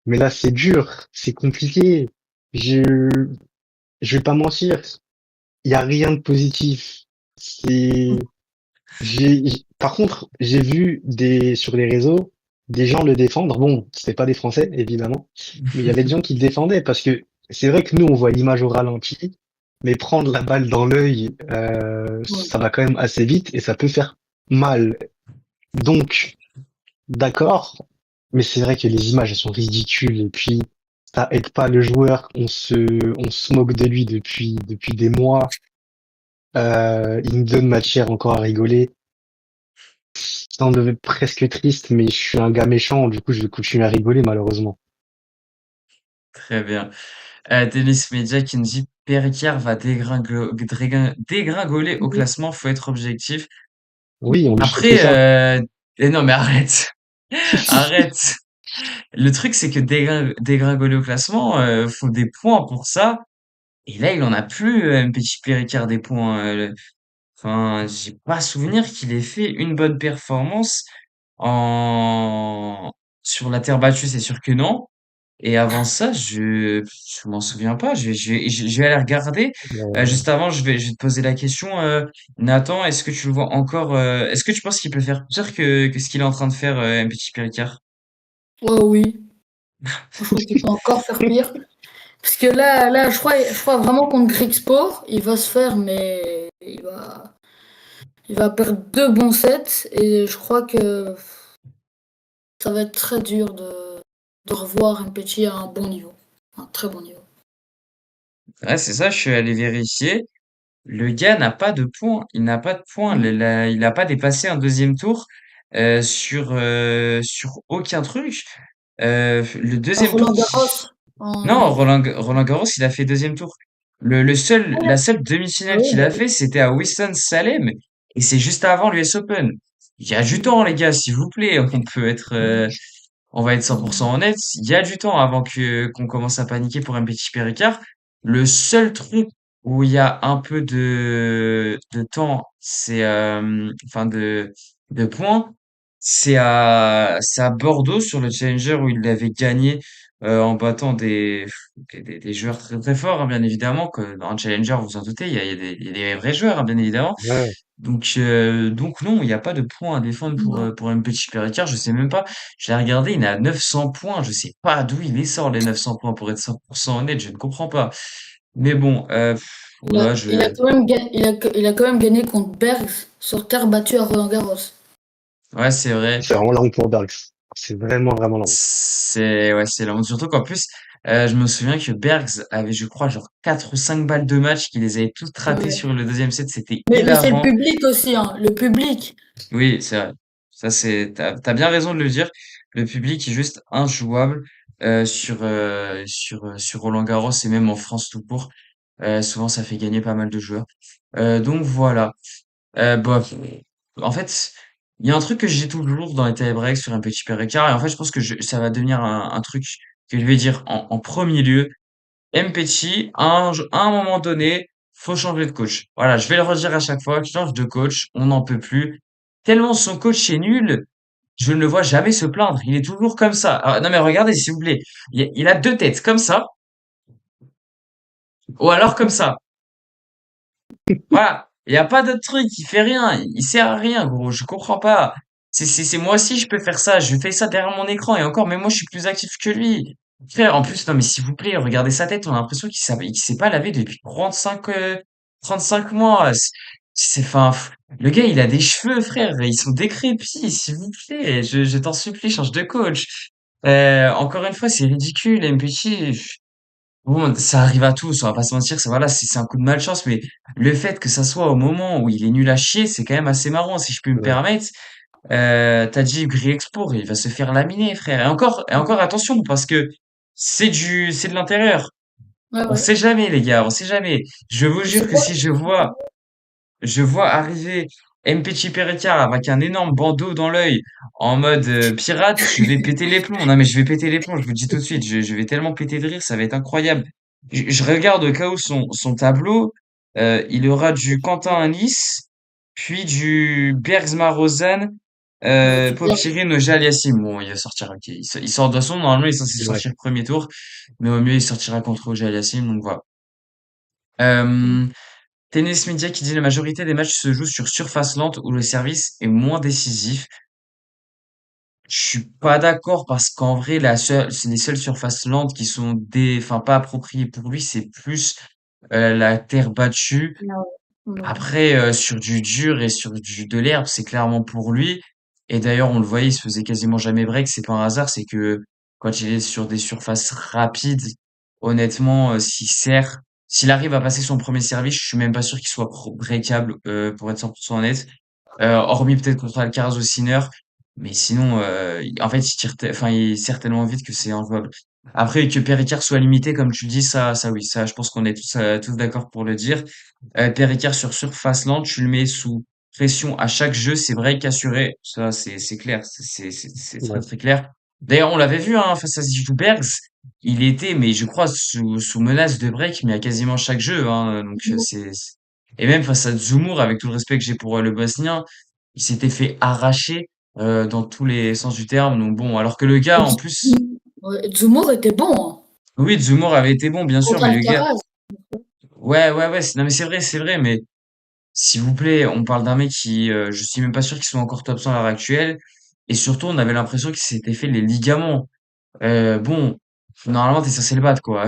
Mais là c'est dur, c'est compliqué. Je, je vais pas mentir, il y a rien de positif. C'est, par contre, j'ai vu sur les réseaux des gens le défendre. Bon, c'était pas des Français, évidemment, mais il y avait des gens qui le défendaient parce que c'est vrai que nous, on voit l'image au ralenti, mais prendre la balle dans l'œil, Ouais. ça va quand même assez vite et ça peut faire mal. Donc, d'accord, mais c'est vrai que les images, elles sont ridicules et puis ça aide pas le joueur. On se moque de lui depuis des mois. Il me donne matière encore à rigoler. Ça en devait presque triste, mais je suis un gars méchant, du coup, je vais continuer à rigoler, malheureusement. Très bien. Denis Media qui nous dit Pericard va dégringoler au classement, faut être objectif. Oui, on lui souhaiterait Après, ça. non mais arrête, arrête. Le truc c'est que dégringoler au classement, faut des points pour ça. Et là, il en a plus, petit Péricard des points. Enfin, j'ai pas souvenir qu'il ait fait une bonne performance en sur la terre battue, c'est sûr que non. Et avant ça, je m'en souviens pas. Je vais aller regarder. Euh, Juste avant, je vais te poser la question, Nathan. Est-ce que tu le vois encore est-ce que tu penses qu'il peut faire pire que ce qu'il est en train de faire, petit Péricard? Ouais, oui. Franchement, tu peux encore faire pire. Parce que là, je crois vraiment contre Grigsport, il va se faire, mais il va perdre deux bons sets. Et je crois que ça va être très dur de revoir un petit à un bon niveau. Un très bon niveau. Ouais, c'est ça. Je suis allé vérifier. Le gars n'a pas de points. Il n'a pas de points. Mhm. Il n'a pas dépassé un deuxième tour sur aucun truc. Le À deuxième tour, Roland Garros, non, en... Roland Garros, il a fait deuxième tour. La seule Ah demi-finale oui, qu'il bah a oui. fait, c'était à Winston-Salem. Et c'est juste avant l'US Open. Il y a du temps, les gars, s'il vous plaît. On va être 100% honnête. Il y a du temps avant qu'on commence à paniquer pour un petit Péricard. Le seul truc où il y a un peu de temps, enfin de points, c'est à Bordeaux sur le Challenger où il avait gagné en battant des joueurs très très forts, hein, bien évidemment. Que dans un Challenger, vous vous en doutez, il y a des vrais joueurs, hein, bien évidemment. ouais. Donc non, il n'y a pas de points à défendre Non. pour un petit Péricard. Je sais même pas. Je l'ai regardé, il est à 900 points. Je sais pas d'où il les sort, les 900 points, pour être 100% honnête. Je ne comprends pas. Mais bon, ouais, Il a quand même il a quand même gagné contre Bergs sur terre battue à Roland Garros. ouais, c'est vrai. C'est vraiment la honte pour Bergs. C'est vraiment, vraiment la honte. Ouais, c'est la honte. Surtout qu'en plus, je me souviens que Bergs avait, je crois, genre 4 ou 5 balles de match, qu'il les avait toutes ratées Ouais. sur le deuxième set. C'était Mais c'est le hilarant. public aussi, hein. Le public. Oui, c'est vrai. Ça, t'as bien raison de le dire. Le public est juste injouable sur Roland-Garros et même en France tout court. Souvent, ça fait gagner pas mal de joueurs. Donc voilà. Bah, en fait, il y a un truc que j'ai toujours dans les tie-breaks sur un petit pair écart et en fait, je pense que ça va devenir un truc que je vais dire en premier lieu. Mpetshi, à un moment donné, faut changer de coach. Voilà, je vais le redire à chaque fois, change de coach, on n'en peut plus. Tellement son coach est nul, je ne le vois jamais se plaindre. Il est toujours comme ça. Ah, non mais regardez, s'il vous plaît. Il a deux têtes, comme ça, ou alors comme ça. Voilà. Il n'y a pas d'autre truc, il fait rien, il sert à rien, gros, je comprends pas. C'est moi aussi, je peux faire ça, je fais ça derrière mon écran, et encore, mais moi, je suis plus actif que lui. Frère, en plus, non, mais s'il vous plaît, regardez sa tête, on a l'impression qu'il s'est pas lavé depuis 35 mois. Enfin, le gars, il a des cheveux, frère, ils sont décrépits, s'il vous plaît, je t'en supplie, change de coach. Encore une fois, c'est ridicule, MPT. Bon, ça arrive à tous, on va pas se mentir, voilà, c'est un coup de malchance, mais le fait que ça soit au moment où il est nul à chier, c'est quand même assez marrant, si je puis me Ouais. permettre. T'as dit Expo, il va se faire laminer, frère. Et encore attention, parce que c'est de l'intérieur. Ouais, On ouais. sait jamais, les gars, on sait jamais. Je vous C'est jure que quoi? si je vois arriver MPC Pericard avec un énorme bandeau dans l'œil en mode pirate, je vais péter les plombs. Non mais je vais péter les plombs, je vous le dis tout de suite, je vais tellement péter de rire, ça va être incroyable. Je regarde au cas où son tableau, il aura du Quentin Alice, puis du Bergsma Rosanne, Du Bergs. Popirine Oja Aliassime. Bon, il va sortir, ok. Il sort de son, normalement il est censé Ouais. sortir premier tour, mais au mieux il sortira contre Oja Aliassime, donc voilà. Euh, Tennis Media qui dit la majorité des matchs se jouent sur surface lente où le service est moins décisif. Je suis pas d'accord parce qu'en vrai, c'est les seules surfaces lentes qui sont enfin, pas appropriées pour lui, c'est plus la terre battue. Ah ouais. Ouais. Après, sur du dur et de l'herbe, c'est clairement pour lui. Et d'ailleurs, on le voyait, il se faisait quasiment jamais break. C'est pas un hasard, c'est que quand il est sur des surfaces rapides, honnêtement, s'il arrive à passer son premier service, je suis même pas sûr qu'il soit breakable, pour être 100% honnête. Hormis peut-être contre Alcaraz ou Sinner. Mais sinon, en fait, enfin, il est certainement vite que c'est injouable. Après, que Péricard soit limité, comme tu le dis, ça oui, ça, je pense qu'on est tous d'accord pour le dire. Péricard sur surface lente, tu le mets sous pression à chaque jeu, c'est vrai qu'assuré, ça c'est clair, c'est très Ouais. très clair. D'ailleurs, on l'avait vu hein, face à Bergs, il était, mais je crois, sous menace de break, mais à quasiment chaque jeu. Hein, donc et même face à Zumur, avec tout le respect que j'ai pour le Bosnien, il s'était fait arracher dans tous les sens du terme. Donc bon, alors que le gars, en plus, Ouais, Zemmour était bon hein, oui, Zumur avait été bon, bien sûr, contre mais le gars, Alcaraz. ouais, non mais c'est vrai, mais s'il vous plaît, on parle d'un mec qui, je suis même pas sûr qu'il soit encore top 100 à l'heure actuelle. Et surtout, on avait l'impression qu'il s'était fait les ligaments. Bon, normalement, t'es censé le battre, quoi.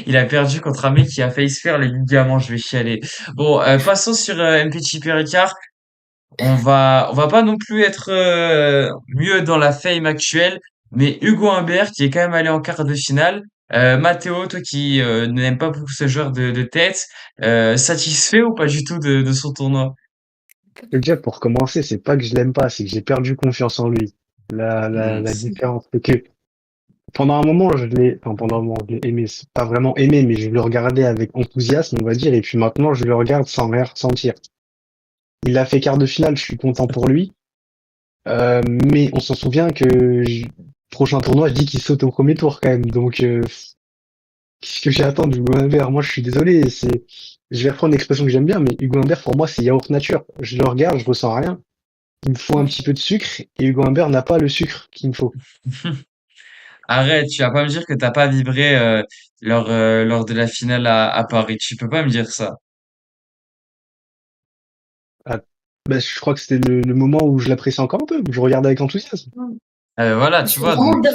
Il a perdu contre un mec qui a failli se faire les ligaments, je vais chialer. Bon, passons sur MPC Ricard. On va pas non plus être mieux dans la fame actuelle, mais Hugo Humbert qui est quand même allé en quart de finale. Matteo, toi qui n'aimes pas beaucoup ce joueur de tête, satisfait ou pas du tout de son tournoi? Déjà, pour commencer, c'est pas que je l'aime pas, c'est que j'ai perdu confiance en lui. La différence, c'est que pendant un moment, enfin, pendant un moment, je l'ai aimé, c'est pas vraiment aimé, mais je le regardais avec enthousiasme, on va dire, et puis maintenant, je le regarde sans rien ressentir. Il a fait quart de finale, je suis content pour lui, mais on s'en souvient que prochain tournoi, je dis qu'il saute au premier tour quand même, donc qu'est-ce que j'ai à attendre d'Hugo Humbert? Moi, je suis désolé, je vais reprendre une expression que j'aime bien, mais Hugo Humbert, pour moi, c'est yaourt nature. Je le regarde, je ressens rien. Il me faut un petit peu de sucre, et Hugo Humbert n'a pas le sucre qu'il me faut. Arrête, tu vas pas me dire que t'as pas vibré lors de la finale à Paris. Tu peux pas me dire ça. Ah, bah, je crois que c'était le moment où je l'apprécie encore un peu, où je regarde avec enthousiasme. Voilà, tu vois, donc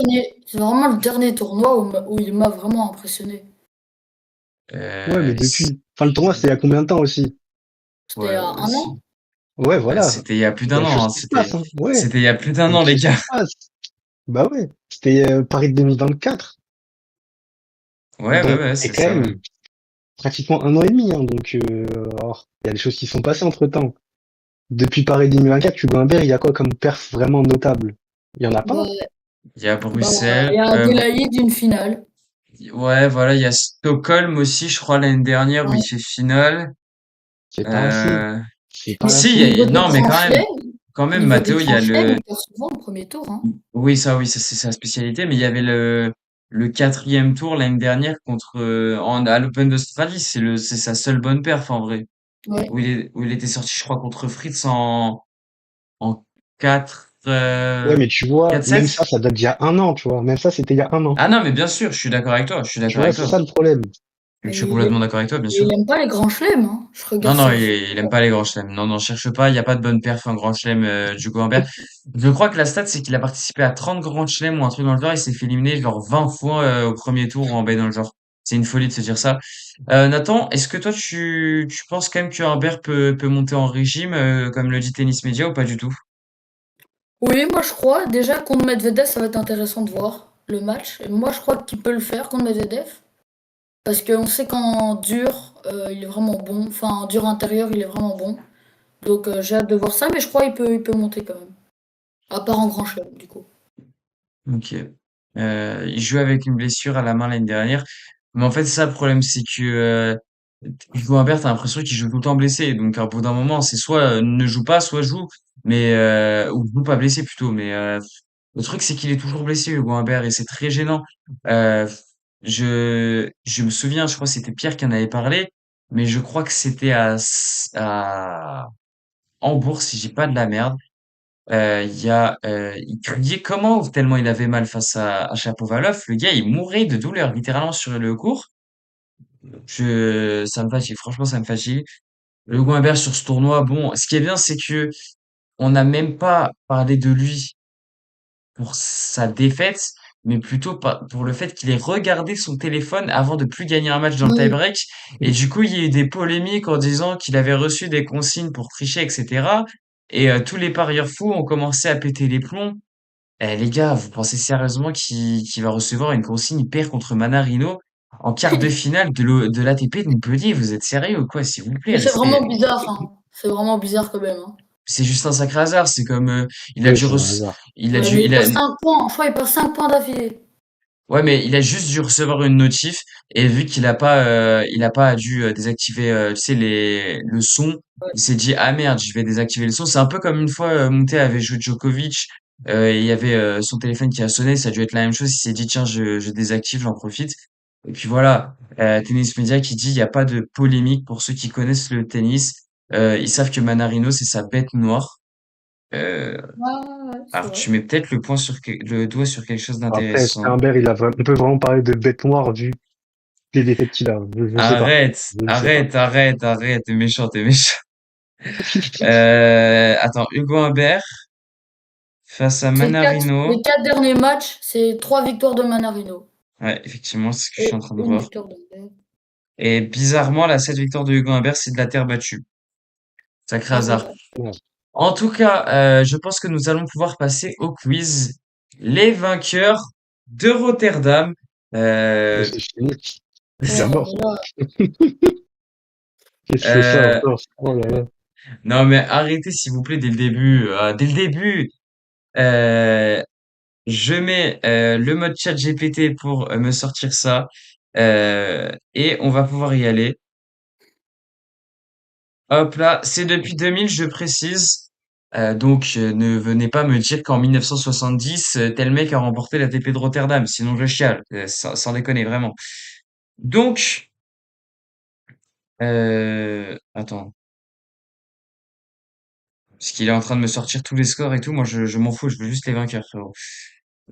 C'est vraiment le dernier tournoi où il m'a vraiment impressionné. Ouais, mais c- depuis, enfin, le tournoi, c'était il y a combien de temps aussi? C'était il y ouais, a un an. Ouais, voilà. c'était il y a plus Il y a d'un des an. choses Hein. qui se passent, hein. Ouais, C'était il y a plus d'un il y a an, des les choses qui gars. se passent. Bah ouais. C'était Paris 2024. Donc, Ouais, c'est c'est quand ça. Ouais. même pratiquement un an et demi, hein. Donc, alors, il y a des choses qui sont passées entre temps. Depuis Paris 2024, Hugo Humbert, il y a quoi comme perf vraiment notable? Il y en a pas? Bah, Il y a bah, Bruxelles. il y a Adélaïde d'une finale. Ouais, voilà, il y a Stockholm aussi, je crois, l'année dernière où il Ouais. fait finale. C'est pas assez. Euh, C'est pas Mais si, au niveau des non, mais grands chelems, quand au même, niveau des Matteo, il y grands a chelems, le, il perd souvent au premier tour, hein. oui, ça, c'est sa spécialité, mais il y avait le quatrième tour l'année dernière contre, à l'Open d'Australie, c'est sa seule bonne perf, en vrai. Ouais. Où il était sorti, je crois, contre Fritz en 4, Ouais, mais tu vois, 4-7. même ça date d'il y a un an, tu vois. Même ça, c'était il y a un an. Ah non, mais bien sûr, je suis d'accord avec toi, je suis Tu d'accord vois, avec c'est toi. ça le problème. Je Mais suis complètement d'accord avec toi, bien sûr. il aime pas les grands chelems, hein. Je Non, regarde non, ses résultats. il aime pas les grands chelems. Non, non, cherche pas, il n'y a pas de bonne perf en grand chelem du Gambert. Je crois que la stat, c'est qu'il a participé à 30 grands chelems ou un truc dans le genre, il s'est fait éliminer genre 20 fois au premier tour ou en baie dans le genre. C'est une folie de se dire ça. Nathan, est-ce que toi, tu penses quand même que Humbert peut monter en régime, comme le dit Tennis Media, ou pas du tout? Oui, moi je crois. Déjà contre Medvedev, ça va être intéressant de voir le match. Et moi je crois qu'il peut le faire contre Medvedev. Parce qu'on sait qu'en dur, il est vraiment bon. Enfin, en dur intérieur, il est vraiment bon. Donc j'ai hâte de voir ça, mais je crois qu'il peut monter quand même. À part en grand chelem, du coup. Ok. Il joue avec une blessure à la main l'année dernière. Mais en fait, ça, le problème, c'est que Hugo Humbert, t'as l'impression qu'il joue tout le temps blessé. Donc, à bout d'un moment, c'est soit ne joue pas, soit joue. Mais, ou joue pas blessé plutôt. Mais le truc, c'est qu'il est toujours blessé, Hugo Humbert, et c'est très gênant. Euh, je me souviens, je crois que c'était Pierre qui en avait parlé, mais je crois que c'était à Hambourg, si j'ai pas de la merde. Il criait comment tellement il avait mal face à Shapovalov. Le gars, il mourait de douleur littéralement sur le court. Ça me fatigue. Franchement, ça me fatigue. Le Guimbert sur ce tournoi, bon, ce qui est bien, c'est que on n'a même pas parlé de lui pour sa défaite, mais plutôt pour le fait qu'il ait regardé son téléphone avant de plus gagner un match dans le Oui. tie-break. Et du coup, il y a eu des polémiques en disant qu'il avait reçu des consignes pour tricher, etc. Et tous les parieurs fous ont commencé à péter les plombs. Eh, les gars, vous pensez sérieusement qu'il va recevoir une consigne hyper contre Manarino en quart de finale de l'ATP de Montpellier? Vous êtes sérieux ou quoi, s'il vous plaît, Mais c'est vraiment respect. bizarre, hein. C'est vraiment bizarre quand même, hein. C'est juste un sacré hasard. C'est comme, il a Oui, dû, c'est un hasard. il a Ouais, dû, mais il il a, perd 5 points. Je crois qu'il perd 5 points d'affilée. Ouais, mais il a juste dû recevoir une notif et vu il a pas dû désactiver, tu sais, le son, Ouais. il s'est dit, ah merde, je vais désactiver le son. C'est un peu comme une fois, Monté avait joué Djokovic, et il y avait son téléphone qui a sonné, ça a dû être la même chose. Il s'est dit, tiens, je désactive, j'en profite. Et puis voilà, Tennis Media qui dit, il n'y a pas de polémique pour ceux qui connaissent le tennis. Ils savent que Manarino, c'est sa bête noire. Euh, Ouais, ouais, ouais, c'est alors, vrai. tu mets peut-être le doigt sur quelque chose Après, est-ce d'intéressant. qu'Humbert, on peut vraiment parler de bête noire vu les défaites qu'il a? Je sais pas. Arrête, Je ne sais pas. arrête, arrête, arrête, t'es méchant, t'es méchant. Attends, Hugo Humbert face à Les Manarino. 4 derniers matchs, c'est 3 victoires de Manarino Ouais, effectivement, c'est ce que je suis et en train de une voir. victoire d'Humbert. Et bizarrement, la 7 victoire de Hugo Humbert, c'est de la terre battue. Sacré Ah, hasard. dommage. Ouais. En tout cas, je pense que nous allons pouvoir passer au quiz. Les vainqueurs de Rotterdam. Mais Euh, c'est fini. C'est Oh, mort. mais là, Qu'est-ce que c'est ça euh, encore? Oh là là. non mais arrêtez s'il vous plaît dès le début. Dès le début. Euh, Je mets le mode chat GPT pour me sortir ça et on va pouvoir y aller. Hop là, c'est depuis 2000, je précise. Donc ne venez pas me dire qu'en 1970, tel mec a remporté la TP de Rotterdam, sinon je chiale, sans déconner vraiment. Donc, attends, parce qu'il est en train de me sortir tous les scores et tout, moi je m'en fous, je veux juste les vainqueurs, frérot.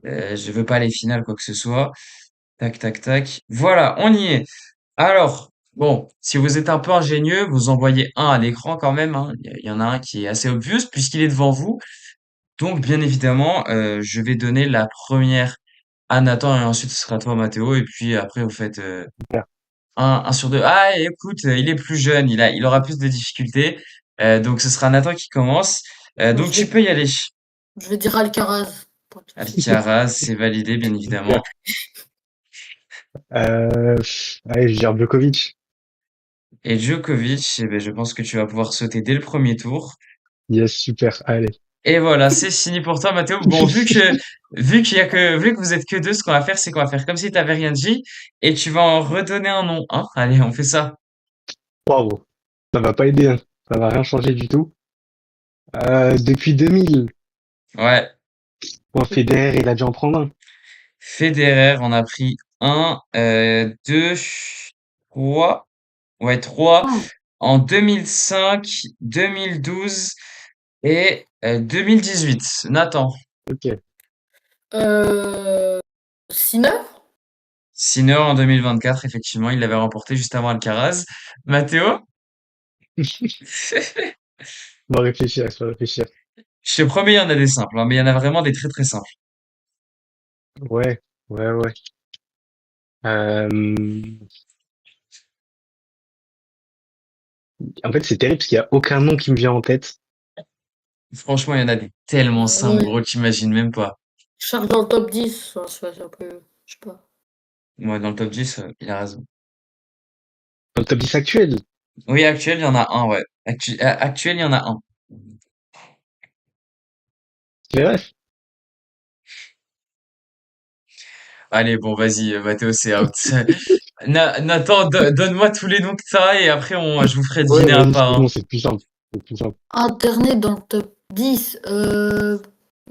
Je veux pas les finales, quoi que ce soit. Tac, tac, tac. Voilà, on y est. Alors, bon, si vous êtes un peu ingénieux, vous envoyez un à l'écran quand même, hein. Il y en a un qui est assez obvious puisqu'il est devant vous. Donc, bien évidemment, je vais donner la première à Nathan et ensuite ce sera toi, Mathéo. Et puis après, vous faites Super. un sur deux. Ah, et écoute, il est plus jeune, il aura plus de difficultés. Donc, ce sera Nathan qui commence. Donc, je tu vais, peux y aller. je vais dire Alcaraz. Pas de souci. Alcaraz, c'est validé, bien évidemment. Super. Allez, je gère Djokovic. Et Djokovic, eh ben, je pense que tu vas pouvoir sauter dès le premier tour. Yes, super. Allez. Et voilà, c'est fini pour toi, Mathéo. Bon, vu que vous êtes que deux, ce qu'on va faire, c'est qu'on va faire comme si t'avais rien dit, et tu vas en redonner un nom, hein. Allez, on fait ça. Bravo. Ça va pas aider, hein. Ça va rien changer du tout. Depuis 2000, Ouais. bon, Federer, il a dû en prendre un. Federer, on a pris un, deux, trois. Ouais, trois. Ah, En 2005, 2012 et 2018. Nathan. Ok. euh, Sinner? Sinner en 2024, effectivement, il l'avait remporté juste avant Alcaraz. Mathéo? On va réfléchir, on va réfléchir. Je te promets, il y en a des simples, hein, mais il y en a vraiment des très très simples. Ouais, ouais, ouais. Euh, En fait, c'est terrible parce qu'il y a aucun nom qui me vient en tête. Franchement, il y en a des tellement simples, Ouais. gros, t'imagines même pas. Charge dans le top 10. Ça, c'est un peu. Je sais pas. Moi, dans le top 10, il a raison. Dans le top 10 actuel. Oui, actuel, il y en a un, ouais. Actuel, il y en a un. Bref. Allez, bon, vas-y, Mathéo, c'est out. Nathan, donne-moi tous les noms que t'as et après, je vous ferai Ouais, deviner un vas-y, par c'est un. bon, c'est plus simple. C'est plus simple. Internet dans le top 10.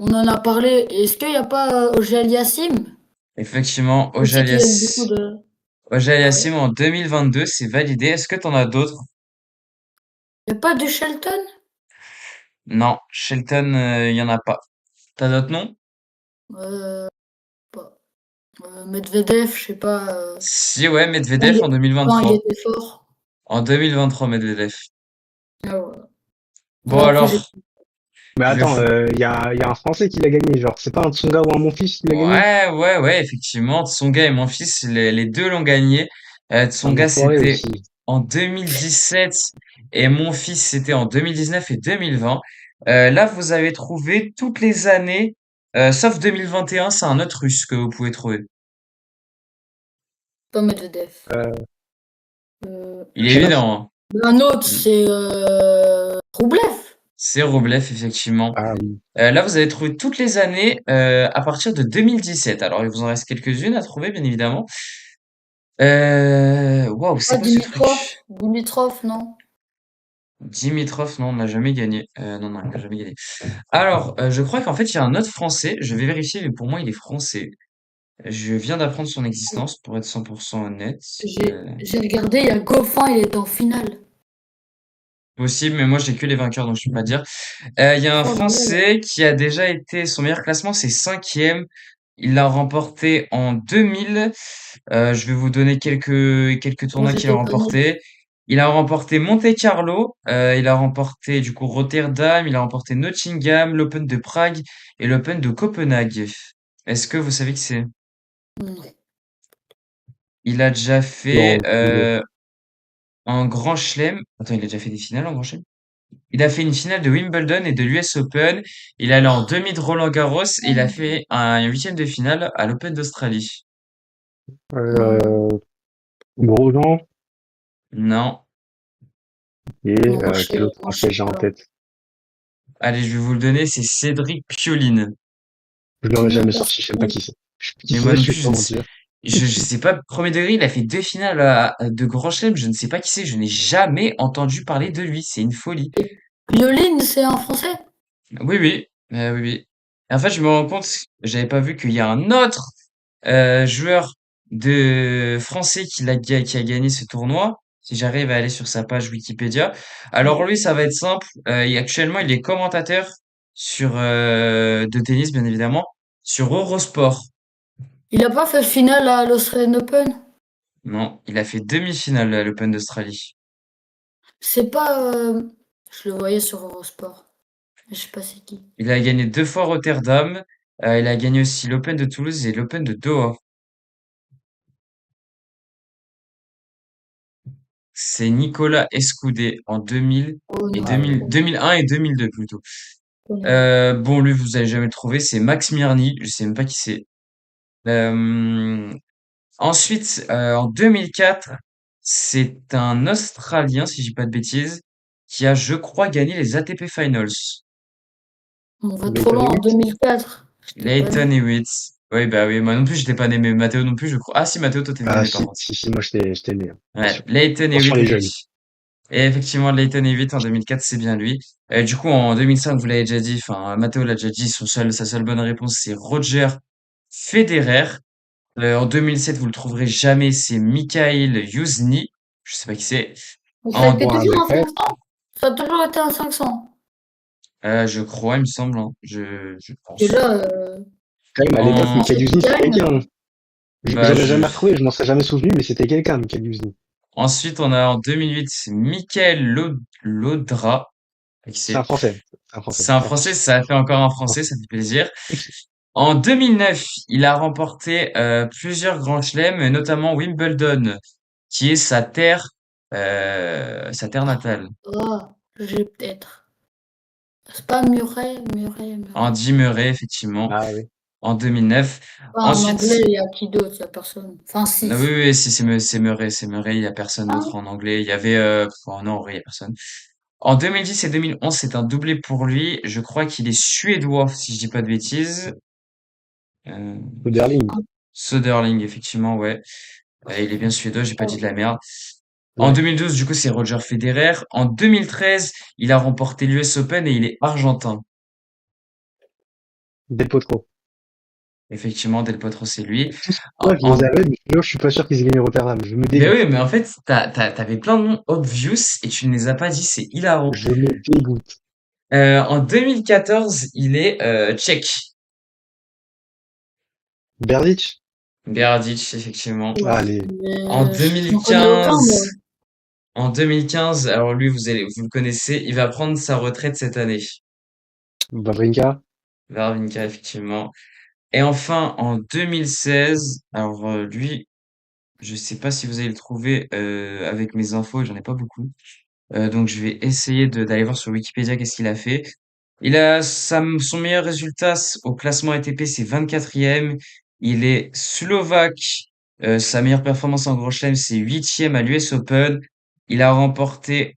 On en a parlé. Est-ce qu'il n'y a pas Ogel Yassim? Effectivement, Je sais qu'il y a eu beaucoup de. Ojal Ah ouais. Yassim en 2022, c'est validé. Est-ce que t'en as d'autres? Il n'y a pas du Shelton? Non, Shelton, il y en a pas. T'as d'autres noms? Euh, pas- Medvedev, je sais pas. Si, ouais, Quand Medvedev en quand il 2023. était fort. En 2023, Medvedev. Ah ouais. Bon, Après, j'ai. alors, Mais je vais attends, fou. il y a un Français qui l'a gagné. Genre, c'est pas un Tsonga ou un Monfils qui l'a gagné? Ouais, ouais, ouais, effectivement. Tsonga et mon fils, les deux l'ont gagné. Un Tsonga, enfoiré c'était aussi. en 2017 et mon fils, c'était en 2019 et 2020. Là, vous avez trouvé toutes les années, sauf 2021, c'est un autre russe que vous pouvez trouver. Pas Medvedev. Euh, Euh, Il est Kachanov? évident, un autre, hein. c'est Roublev. C'est Roblev, effectivement. Ah oui. Là, vous avez trouvé toutes les années à partir de 2017. Alors, il vous en reste quelques-unes à trouver, bien évidemment. Waouh, c'est Pas quoi ce truc? Dimitrov, non? Dimitrov, non, on n'a jamais gagné. Non, non, il n'a jamais gagné. Alors, je crois qu'en fait, il y a un autre Français. Je vais vérifier, mais pour moi, il est français. Je viens d'apprendre son existence, pour être 100% honnête. J'ai regardé, il y a Goffin, il est en finale. Possible, mais moi, j'ai que les vainqueurs, donc je peux pas dire. Il y a un Oh là là. Français qui a déjà été, son meilleur classement, c'est cinquième. Il l'a remporté en 2000. Je vais vous donner quelques Bon, tournois qu'il a j'étais pas née. remportés. Il a remporté Monte-Carlo, il a remporté du coup Rotterdam, il a remporté Nottingham, l'Open de Prague et l'Open de Copenhague. Est-ce que vous savez qui c'est? Non. Il a déjà fait Non, aucune idée. un grand chelem. Attends, il a déjà fait des finales en grand chelem? Il a fait une finale de Wimbledon et de l'US Open. Il est allé en demi de Roland Garros et il a fait un huitième de finale à l'Open d'Australie. Hum, Euh, Grosjean Non. et non, quel autre je français sais j'ai en pas. tête? Allez, je vais vous le donner, c'est Cédric Pioline. Je C'est l'aurais même jamais pas sorti, je sais même pas qui c'est. Qui Mais moi c'est, non je plus, vais pas mentir. je sais pas, premier degré, il a fait deux finales de Grand Chelem, je ne sais pas qui c'est, je n'ai jamais entendu parler de lui, c'est une folie. Violine, c'est en français? Oui, oui, oui, oui. Et en fait, je me rends compte, j'avais pas vu qu'il y a un autre joueur de français qui a gagné ce tournoi. Si j'arrive à aller sur sa page Wikipédia. Alors lui, ça va être simple. Actuellement, il est commentateur sur de tennis, bien évidemment, sur Eurosport. Il a pas fait finale à l'Australian Open? Non, il a fait demi-finale à l'Open d'Australie. C'est pas. Je le voyais sur Eurosport. Mais je sais pas c'est qui. Il a gagné deux fois Rotterdam. Il a gagné aussi l'Open de Toulouse et l'Open de Doha. C'est Nicolas Escudé en 2000 Oh et non, Ah ouais. 2001 et 2002 plutôt. je connais pas. Bon, lui, vous allez jamais le trouver. C'est Max Mirny. Je sais même pas qui c'est. Euh, Ensuite, en 2004, c'est un Australien, si je dis pas de bêtises, qui a, je crois, gagné les ATP Finals. On va trop Leighton loin. En Hewitt? 2004. J'étais pas Leighton né. Hewitt. Oui, bah oui, moi non plus, j'étais pas né, mais Mathéo non plus, je crois. Ah si, Mathéo, toi, t'étais Ah né par si, contre. si, si, moi j'étais né, hein. Ouais, Attention. Leighton Attention Hewitt, les jeunes. et effectivement, Leighton Hewitt en 2004, c'est bien lui. Du coup, en 2005, vous l'avez déjà dit, enfin, Matteo l'a déjà dit, sa seule bonne réponse, c'est Roger Federer. En 2007, vous le trouverez jamais, c'est Mikhail Yuzny. Je sais pas qui c'est. Ça a En, été Ouais, toujours mais un 500. Ça a toujours été un 500. je crois, il me semble, hein, je Et pense. là, quand même, à l'époque, En, Michael c'est Youzny, qui c'était gagne. quelqu'un, hein. bah, J'aurais jamais retrouvé, je m'en serais jamais souvenu, mais c'était quelqu'un, Michael Youzny. ensuite, on a en 2008, Mickaël Laudra. Qui C'est un c'est? Français. C'est un Français. C'est un Français, ça a fait encore un Français, ça fait plaisir. En 2009, il a remporté plusieurs grands chelems, notamment Wimbledon, qui est sa terre natale. Ah, j'ai peut-être. C'est pas Murray, Murray. Andy Murray, effectivement, Ah oui. en 2009. Enfin, en Ensuite, anglais, il y a qui d'autre? Il y a personne. Enfin, oui, si. oui, oui, si, c'est Murray, il y a personne d'autre Ah, en anglais. Il y avait, oh non, en vrai, il y a personne. En 2010 et 2011, c'est un doublé pour lui. Je crois qu'il est suédois, si je dis pas de bêtises. Euh, Soderling. Söderling, effectivement, ouais. Il est bien suédois, j'ai pas dit de la merde. En Ouais. 2012, du coup, c'est Roger Federer. En 2013, il a remporté l'US Open et il est argentin. Del Potro. Effectivement, Del Potro, c'est lui. Tout ce En, moi, je les en- avais, mais je suis pas sûr qu'ils aient gagné Rotterdam. Je me Mais dégoûte. oui, mais en fait, t'avais plein de noms obvious et tu ne les as pas dit, c'est hilarant. Je me dégoûte. En 2014, il est tchèque. Berdych? Berdych, effectivement. ouais. Allez. En Mais j'en connais aucun, moi. 2015, en 2015, alors lui, vous le connaissez, il va prendre sa retraite cette année. Wawrinka? Varvinka, effectivement. Et enfin, en 2016, alors lui, je sais pas si vous allez le trouver avec mes infos, j'en ai pas beaucoup. Donc je vais essayer d'aller voir sur Wikipédia qu'est-ce qu'il a fait. Son meilleur résultat au classement ATP, c'est 24e. Il est slovaque. Sa meilleure performance en Grand Chelem, c'est 8e à l'US Open. Il a remporté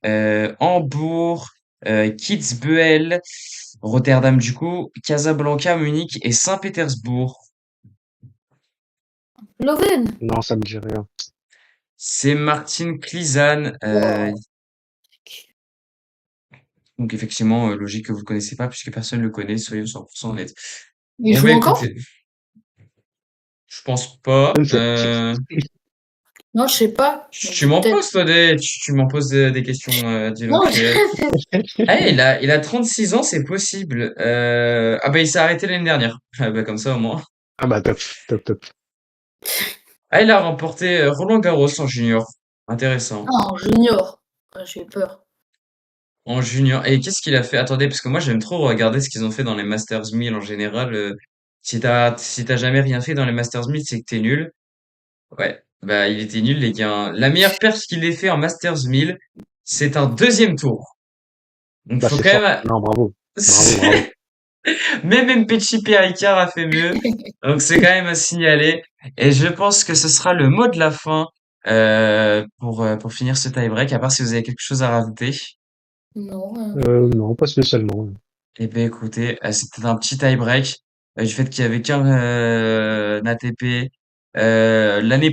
Hambourg, Kitzbühel, Rotterdam du coup, Casablanca, Munich et Saint-Pétersbourg. Slovène. Non, ça me dit rien. C'est Martin Klizan. Wow. Donc effectivement, logique que vous ne connaissez pas puisque personne ne le connaît, soyons 100% honnêtes. Il Bon bah joue encore? écoutez, je pense pas. Je ne sais Non, je sais pas. Tu, Mais tu m'en peut-être. poses toi tu m'en poses des questions, dis Non, donc. Ah, il a 36 ans, c'est possible. Ah bah il s'est arrêté l'année dernière. Ah bah comme ça au moins. Ah bah top, top, top. Ah, il a remporté Roland-Garros en junior. Intéressant. en junior. Ah, j'ai eu peur. En junior. Et qu'est-ce qu'il a fait? Attendez, parce que moi j'aime trop regarder ce qu'ils ont fait dans les Masters 1000 en général. Si t'as jamais rien fait dans les Masters 1000, c'est que t'es nul. Ouais. Bah il était nul les gars. La meilleure perche qu'il ait fait en Masters 1000, c'est un deuxième tour. Donc Bah faut c'est quand fort. même. Non, bravo. Bravo, bravo. Même Petit Péricard a fait mieux. Donc c'est quand même à signaler. Et je pense que ce sera le mot de la fin pour finir ce tie-break, à part si vous avez quelque chose à rajouter. Non. Non, pas spécialement. Eh ben écoutez, c'était un petit tie-break du fait qu'il y avait qu'un ATP l'année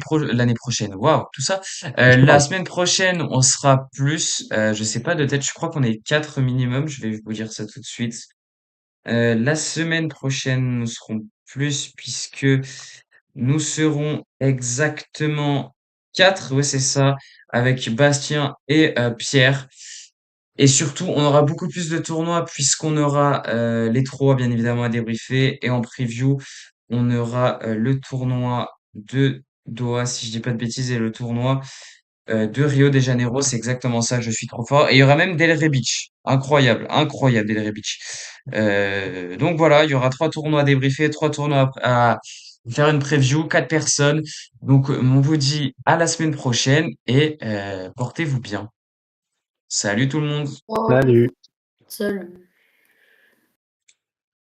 prochaine. Waouh, tout ça. La Waouh. semaine prochaine, on sera plus. Je sais pas de tête. Je crois qu'on est quatre minimum. Je vais vous dire ça tout de suite. La semaine prochaine, nous serons plus puisque nous serons exactement quatre. Ouais, c'est ça, avec Bastien et Pierre. Et surtout, on aura beaucoup plus de tournois puisqu'on aura les trois bien évidemment à débriefer. Et en preview, on aura le tournoi de Doha, si je dis pas de bêtises, et le tournoi de Rio de Janeiro. C'est exactement ça, je suis trop fort. Et il y aura même Del Rebic. Incroyable, incroyable Del Rebic. Donc voilà, il y aura trois tournois à débriefer, trois tournois à faire une preview, quatre personnes. Donc on vous dit à la semaine prochaine et portez-vous bien. Salut tout le monde. Oh, Salut. salut.